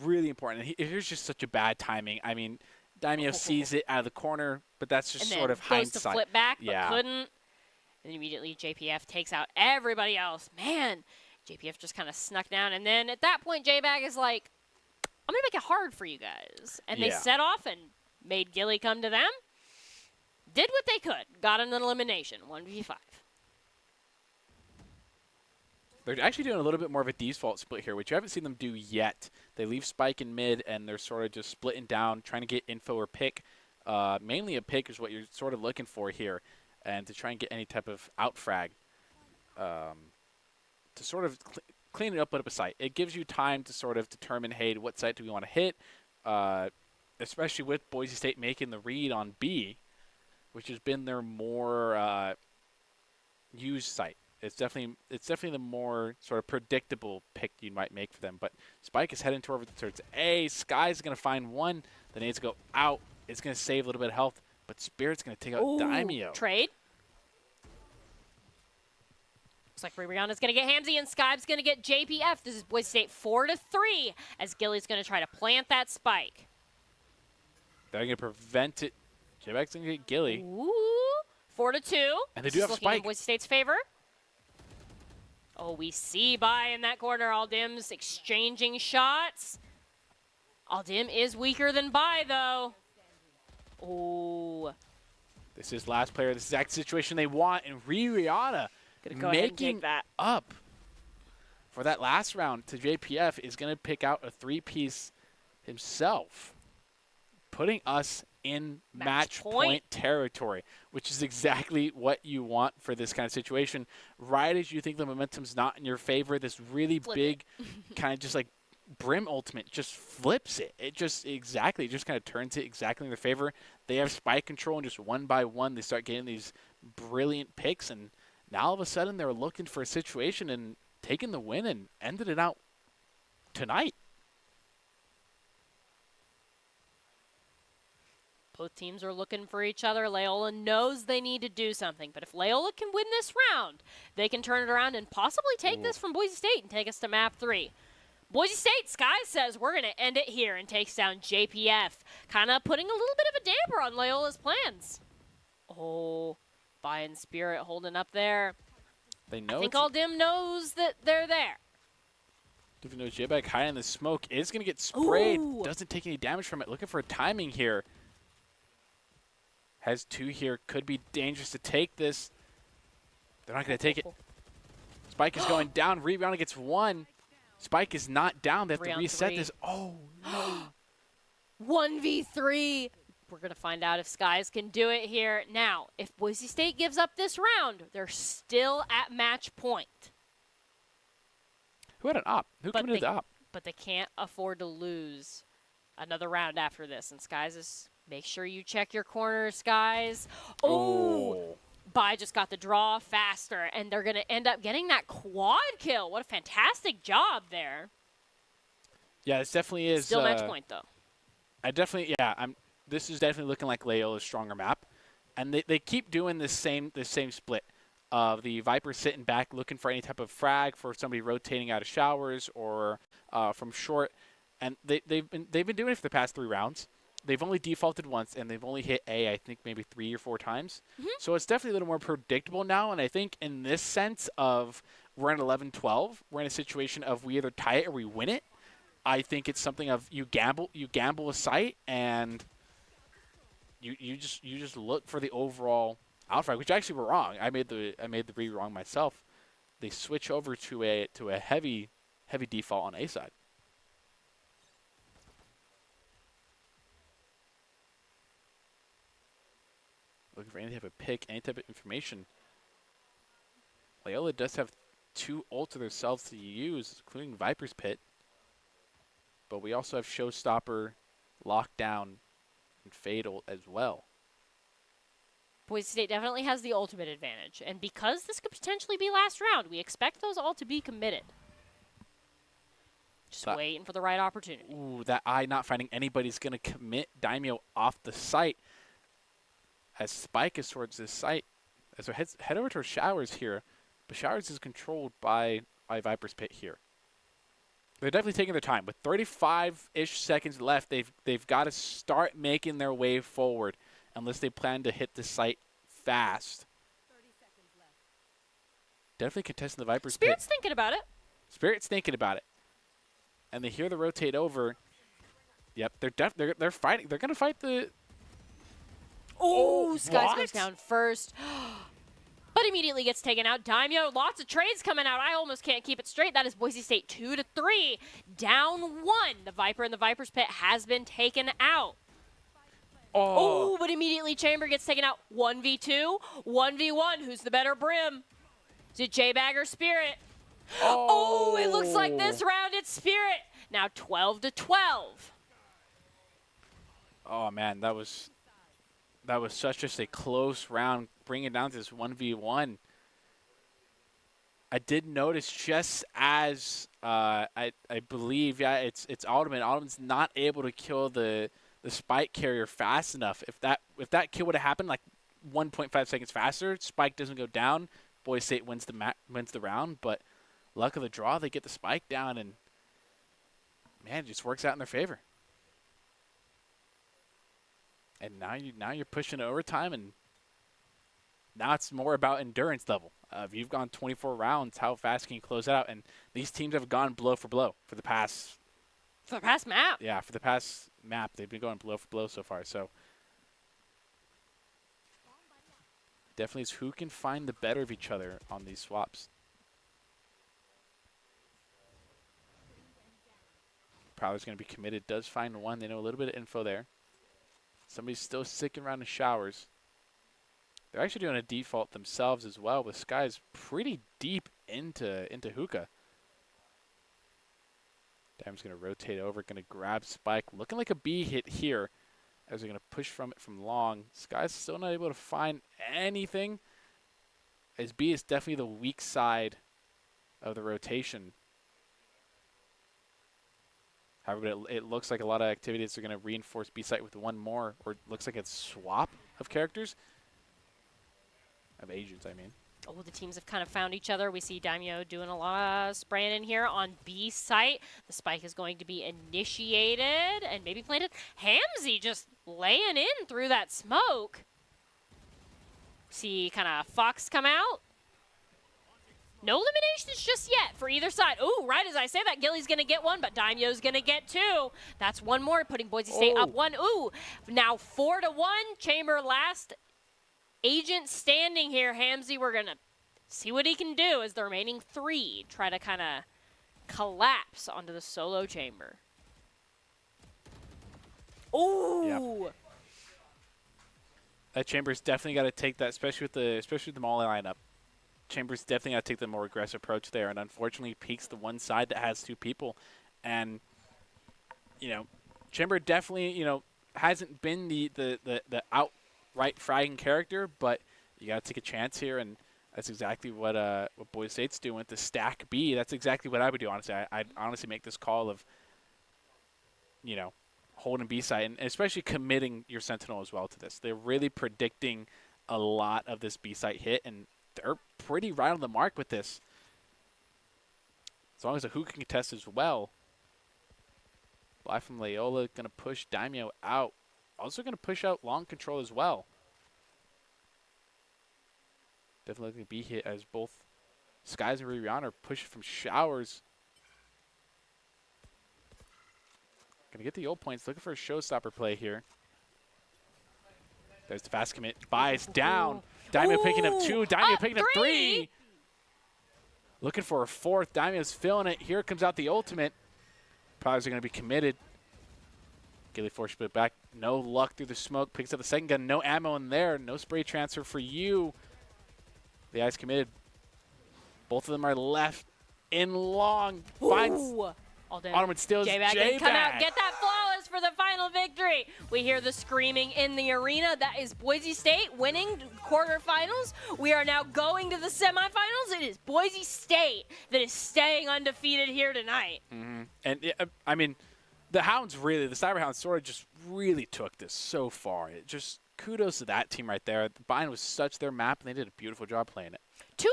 Really important. And here's just such a bad timing. I mean, Daimyo sees it out of the corner, but that's just sort of hindsight. Goes to flip back, but couldn't. And immediately JPF takes out everybody else. Man, JPF just kind of snuck down. And then at that point, J-Bag is like, I'm going to make it hard for you guys. And they set off and made Gilly come to them. Did what they could. Got an elimination, 1v5. They're actually doing a little bit more of a default split here, which you haven't seen them do yet. They leave Spike in mid, and they're sort of just splitting down, trying to get info or pick. Mainly a pick is what you're sort of looking for here, and to try and get any type of out frag to sort of clean it up, put up a site. It gives you time to sort of determine, hey, what site do we want to hit, especially with Boise State making the read on B, which has been their more used site. It's definitely the more sort of predictable pick you might make for them. But Spike is heading towards A. Sky's going to find one. The nades go out. It's going to save a little bit of health. But Spirit's going to take out Daimyo. Trade. Looks like Rihanna's going to get Hamzy and Sky's going to get JPF. This is Boise State 4-3 as Gilly's going to try to plant that spike. They're going to prevent it. J-Bag's going to get Gilly. Ooh, 4-2. And they do have Spike. In Boise State's favor. Oh, we see by in that corner. Aldim's exchanging shots. Aldim is weaker than Bai, though. Oh. This is last player. This is the exact situation they want. And Rihanna making that up for that last round to JPF is going to pick out a 3-piece himself, putting us in match point territory, which is exactly what you want for this kind of situation. Right as you think the momentum's not in your favor, this really big kind of just like Brim ultimate just flips it. It just kind of turns it exactly in their favor. They have spike control, and just one by one they start getting these brilliant picks, and now all of a sudden they're looking for a situation and taking the win and ended it out tonight. Both teams are looking for each other. Loyola knows they need to do something. But if Loyola can win this round, they can turn it around and possibly take this from Boise State and take us to map 3. Boise State, Sky says we're going to end it here and takes down JPF, kind of putting a little bit of a damper on Loyola's plans. Oh, Bai and Spirit holding up there. They know I think it's All Dim knows that they're there. Different knows J-Bag high in the smoke is going to get sprayed. Ooh. Doesn't take any damage from it. Looking for a timing here. Has 2 here. Could be dangerous to take this. They're not going to take it. Spike is going down. Rebound gets 1. Spike is not down. They have 3 to on reset 3. this. Oh, no. 1v3. We're going to find out if Skies can do it here. Now, if Boise State gives up this round, they're still at match point. Who had an op? Who committed the op? But they can't afford to lose another round after this. And Skies is, make sure you check your corner, Skies. Oh, Bai just got the draw faster, and they're going to end up getting that quad kill. What a fantastic job there. Yeah, this definitely is. Still match point, though. This is definitely looking like Loyola's stronger map. And they keep doing this same split of the Vipers sitting back looking for any type of frag for somebody rotating out of showers or from short. And they've been doing it for the past 3 rounds. They've only defaulted once, and they've only hit A, I think, maybe 3 or 4 times. So it's definitely a little more predictable now. And I think in this sense of we're in 11-12, we're in a situation of we either tie it or we win it. I think it's something of you gamble a site, and you just look for the overall outfrag, which actually were wrong. I made the read wrong myself. They switch over to a heavy default on A side. Looking for any type of pick, any type of information. Loyola does have 2 ult to themselves to use, including Viper's Pit. But we also have Showstopper, Lockdown, and Fade ult as well. Boise State definitely has the ultimate advantage. And because this could potentially be last round, we expect those all to be committed. Just waiting for the right opportunity. Ooh, that eye not finding anybody's going to commit Daimyo off the site. As Spike is towards this site. As we head over to Showers here. But Showers is controlled by Viper's Pit here. They're definitely taking their time. With 35-ish seconds left, they've got to start making their way forward unless they plan to hit the site fast. 30 seconds left. Definitely contesting the Viper's Spirit's Pit. thinking about it. Spirit's thinking about it. And they hear the rotate over. Yep, they're fighting. They're going to fight the... Oh, Skies what? goes down first. But immediately gets taken out. Daimyo, lots of trades coming out. I almost can't keep it straight. That is Boise State 2-3, down 1. The Viper in the Viper's Pit has been taken out. Oh, but immediately Chamber gets taken out. 1v2, 1v1. Who's the better Brim? Is it J-Bag or Spirit? Oh, it looks like this round it's Spirit. Now 12-12. Oh, man, that was such just a close round, bringing it down to this 1v1. I did notice just as I believe, yeah, it's Alderman. Alderman's not able to kill the Spike carrier fast enough. If that kill would have happened like 1.5 seconds faster, Spike doesn't go down. Boise State wins the round. But luck of the draw, they get the Spike down, and man, it just works out in their favor. And now you're pushing overtime, and now it's more about endurance level. If you've gone 24 rounds, how fast can you close out? And these teams have gone blow for blow for the past... For the past map. Yeah, for the past map, they've been going blow for blow so far. So definitely is who can find the better of each other on these swaps. Prowler's going to be committed. Does find one. They know a little bit of info there. Somebody's still sticking around in Showers. They're actually doing a default themselves as well, with Skies pretty deep into Hookah. Dam's going to rotate over, going to grab Spike. Looking like a B hit here as they're going to push from it from long. Skies still not able to find anything, as B is definitely the weak side of the rotation. However, it looks like a lot of activities are going to reinforce B site with one more, or it looks like it's swap of characters. Of agents, I mean. Oh, the teams have kind of found each other. We see Daimyo doing a lot of spraying in here on B site. The Spike is going to be initiated and maybe planted. Hamzy just laying in through that smoke. See kind of Fox come out. No eliminations just yet for either side. Ooh, right as I say that, Gilly's going to get one, but Daimyo's going to get two. That's one more, putting Boise State up one. Ooh, now 4-1. Chamber last agent standing here. Hamzy, we're going to see what he can do as the remaining three try to kind of collapse onto the solo chamber. Ooh. Yep. That Chamber's definitely got to take that, especially with the Molly lineup. Chambers definitely got to take the more aggressive approach there, and unfortunately peaks the one side that has two people. And, you know, Chamber definitely, you know, hasn't been the outright fragging character, but you got to take a chance here, and that's exactly what Boise State's doing with the stack B. That's exactly what I would do, honestly. I'd honestly make this call of, you know, holding B side, and especially committing your Sentinel as well to this. They're really predicting a lot of this B side hit, and they're pretty right on the mark with this. As long as a Who can contest as well. Fly from Loyola going to push Daimyo out. Also going to push out long control as well. Definitely going to be hit as both Skies and Rihanna are pushing from showers. Going to get the ult points. Looking for a showstopper play here. There's the fast commit. Buys down. Daimyo picking up two. Daimyo picking up three. Looking for a fourth. Daimyo's filling it. Here comes out the ultimate. Probably going to be committed. Gilly force split back. No luck through the smoke. Picks up the second gun. No ammo in there. No spray transfer for you. The eye's committed. Both of them are left in long. Finds Onward steals J-Bag can come out, get that flawless for the final victory. We hear the screaming in the arena. That is Boise State winning quarterfinals. We are now going to the semifinals. It is Boise State that is staying undefeated here tonight. Mm-hmm. And I mean, the Cyber Hounds sort of just really took this so far. It just kudos to that team right there. The Bind was such their map, and they did a beautiful job playing it. 2-0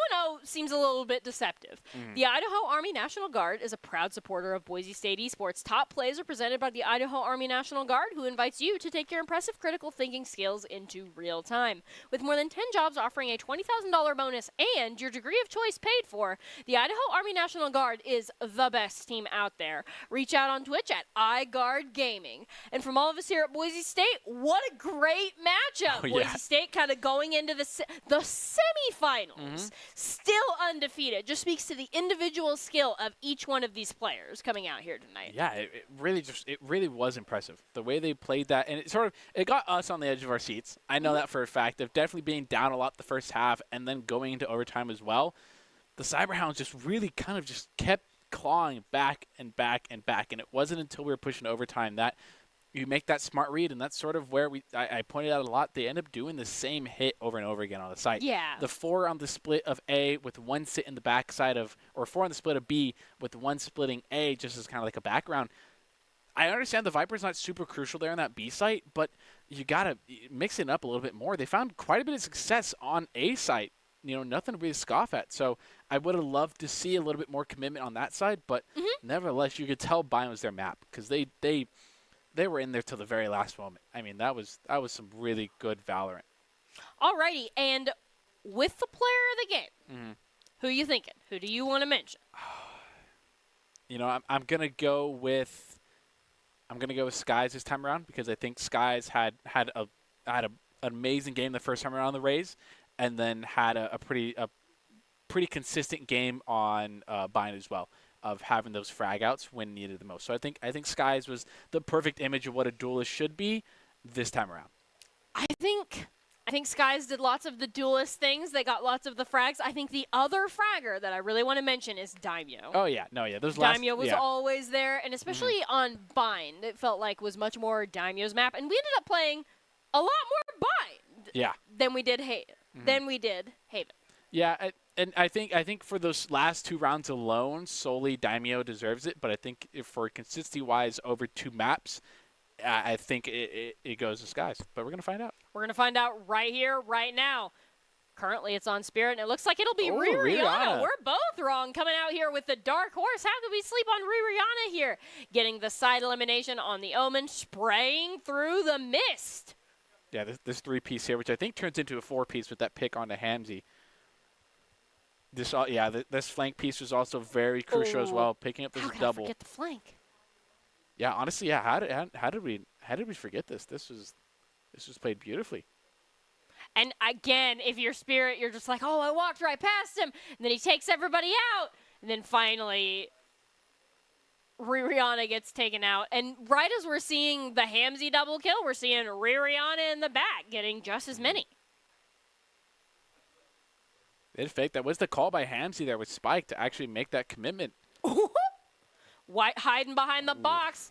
seems a little bit deceptive. The Idaho Army National Guard is a proud supporter of Boise State esports. Top plays are presented by the Idaho Army National Guard, who invites you to take your impressive critical thinking skills into real time. With more than 10 jobs offering a $20,000 bonus and your degree of choice paid for, the Idaho Army National Guard is the best team out there. Reach out on Twitch at iGuard Gaming. And from all of us here at Boise State, what a great matchup. Boise State kind of going into the semifinals. Still undefeated. Just speaks to the individual skill of each one of these players coming out here tonight. Yeah, it really was impressive. The way they played that, and it got us on the edge of our seats. I know that for a fact. Of definitely being down a lot the first half and then going into overtime as well. The Cyberhounds just really kind of just kept clawing back and back and back, and it wasn't until we were pushing overtime that you make that smart read, and that's sort of where I pointed out a lot. They end up doing the same hit over and over again on the site. Yeah. The 4 on the split of A with 1 sit in the backside of, or 4 on the split of B with 1 splitting A just as kind of like a background. I understand the Viper's not super crucial there on that B site, but you got to mix it up a little bit more. They found quite a bit of success on A site. You know, nothing to really scoff at. So I would have loved to see a little bit more commitment on that side, but nevertheless, you could tell Bind was their map because they were in there till the very last moment. I mean, that was some really good Valorant. Alrighty, and with the player of the game, who are you thinking? Who do you want to mention? You know, I'm gonna go with Skies this time around because I think Skies had an amazing game the first time around on the Rays, and then had a pretty consistent game on Bind as well, of having those frag outs when needed the most. So I think Skies was the perfect image of what a duelist should be this time around. I think Skies did lots of the duelist things. They got lots of the frags. I think the other fragger that I really want to mention is Daimyo. Oh, yeah. No, yeah. Daimyo was always there, and especially on Bind, it felt like was much more Daimyo's map. And we ended up playing a lot more Bind than we did Haven. Yeah, and I think for those last 2 rounds alone, solely Daimyo deserves it. But I think if for consistency-wise over 2 maps, I think it goes to Skies. But we're going to find out. We're going to find out right here, right now. Currently, it's on Spirit, and it looks like it'll be Rihanna. We're both wrong coming out here with the Dark Horse. How could we sleep on Rihanna here? Getting the side elimination on the Omen, spraying through the mist. Yeah, this 3-piece here, which I think turns into a 4-piece with that pick onto Hamzy. This flank piece was also very crucial as well, picking up this How can double. I forget the flank? Yeah, honestly, yeah. How did we forget this? This was played beautifully. And again, if you're Spirit, you're just like, oh, I walked right past him. And then he takes everybody out. And then finally, Rihanna gets taken out. And right as we're seeing the Hamzy double kill, we're seeing Rihanna in the back getting just as many. It faked. That was the call by Hamzy there with Spike to actually make that commitment. White hiding behind the box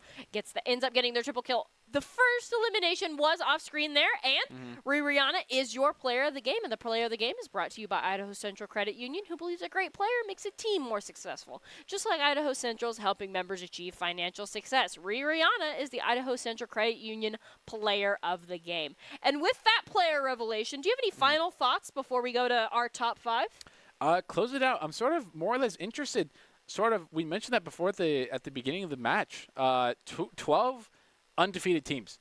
ends up getting their triple kill. The first elimination was off screen there, and Rihanna is your player of the game, and the player of the game is brought to you by Idaho Central Credit Union, who believes a great player makes a team more successful. Just like Idaho Central is helping members achieve financial success, Rihanna is the Idaho Central Credit Union player of the game. And with that player revelation, do you have any final thoughts before we go to our top 5? Close it out. I'm sort of more or less interested. We mentioned that before at the beginning of the match. 12 undefeated teams.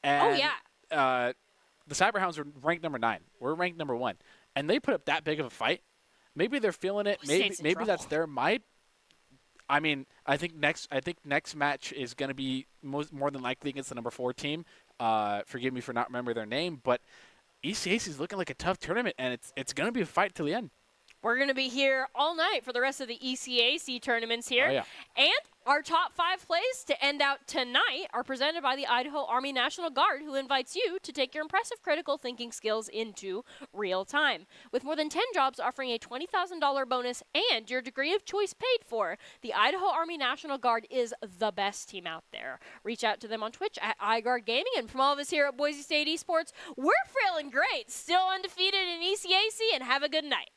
And, the Cyberhounds are ranked number 9. We're ranked number 1. And they put up that big of a fight. Maybe they're feeling it. Maybe that's their might. I mean, I think next match is going to be more than likely against the number 4 team. Forgive me for not remembering their name, but ECAC is looking like a tough tournament, and it's going to be a fight till the end. We're going to be here all night for the rest of the ECAC tournaments here. Oh, yeah. And our top 5 plays to end out tonight are presented by the Idaho Army National Guard, who invites you to take your impressive critical thinking skills into real time. With more than 10 jobs offering a $20,000 bonus and your degree of choice paid for, the Idaho Army National Guard is the best team out there. Reach out to them on Twitch at iGuard Gaming. And from all of us here at Boise State Esports, we're feeling great. Still undefeated in ECAC, and have a good night.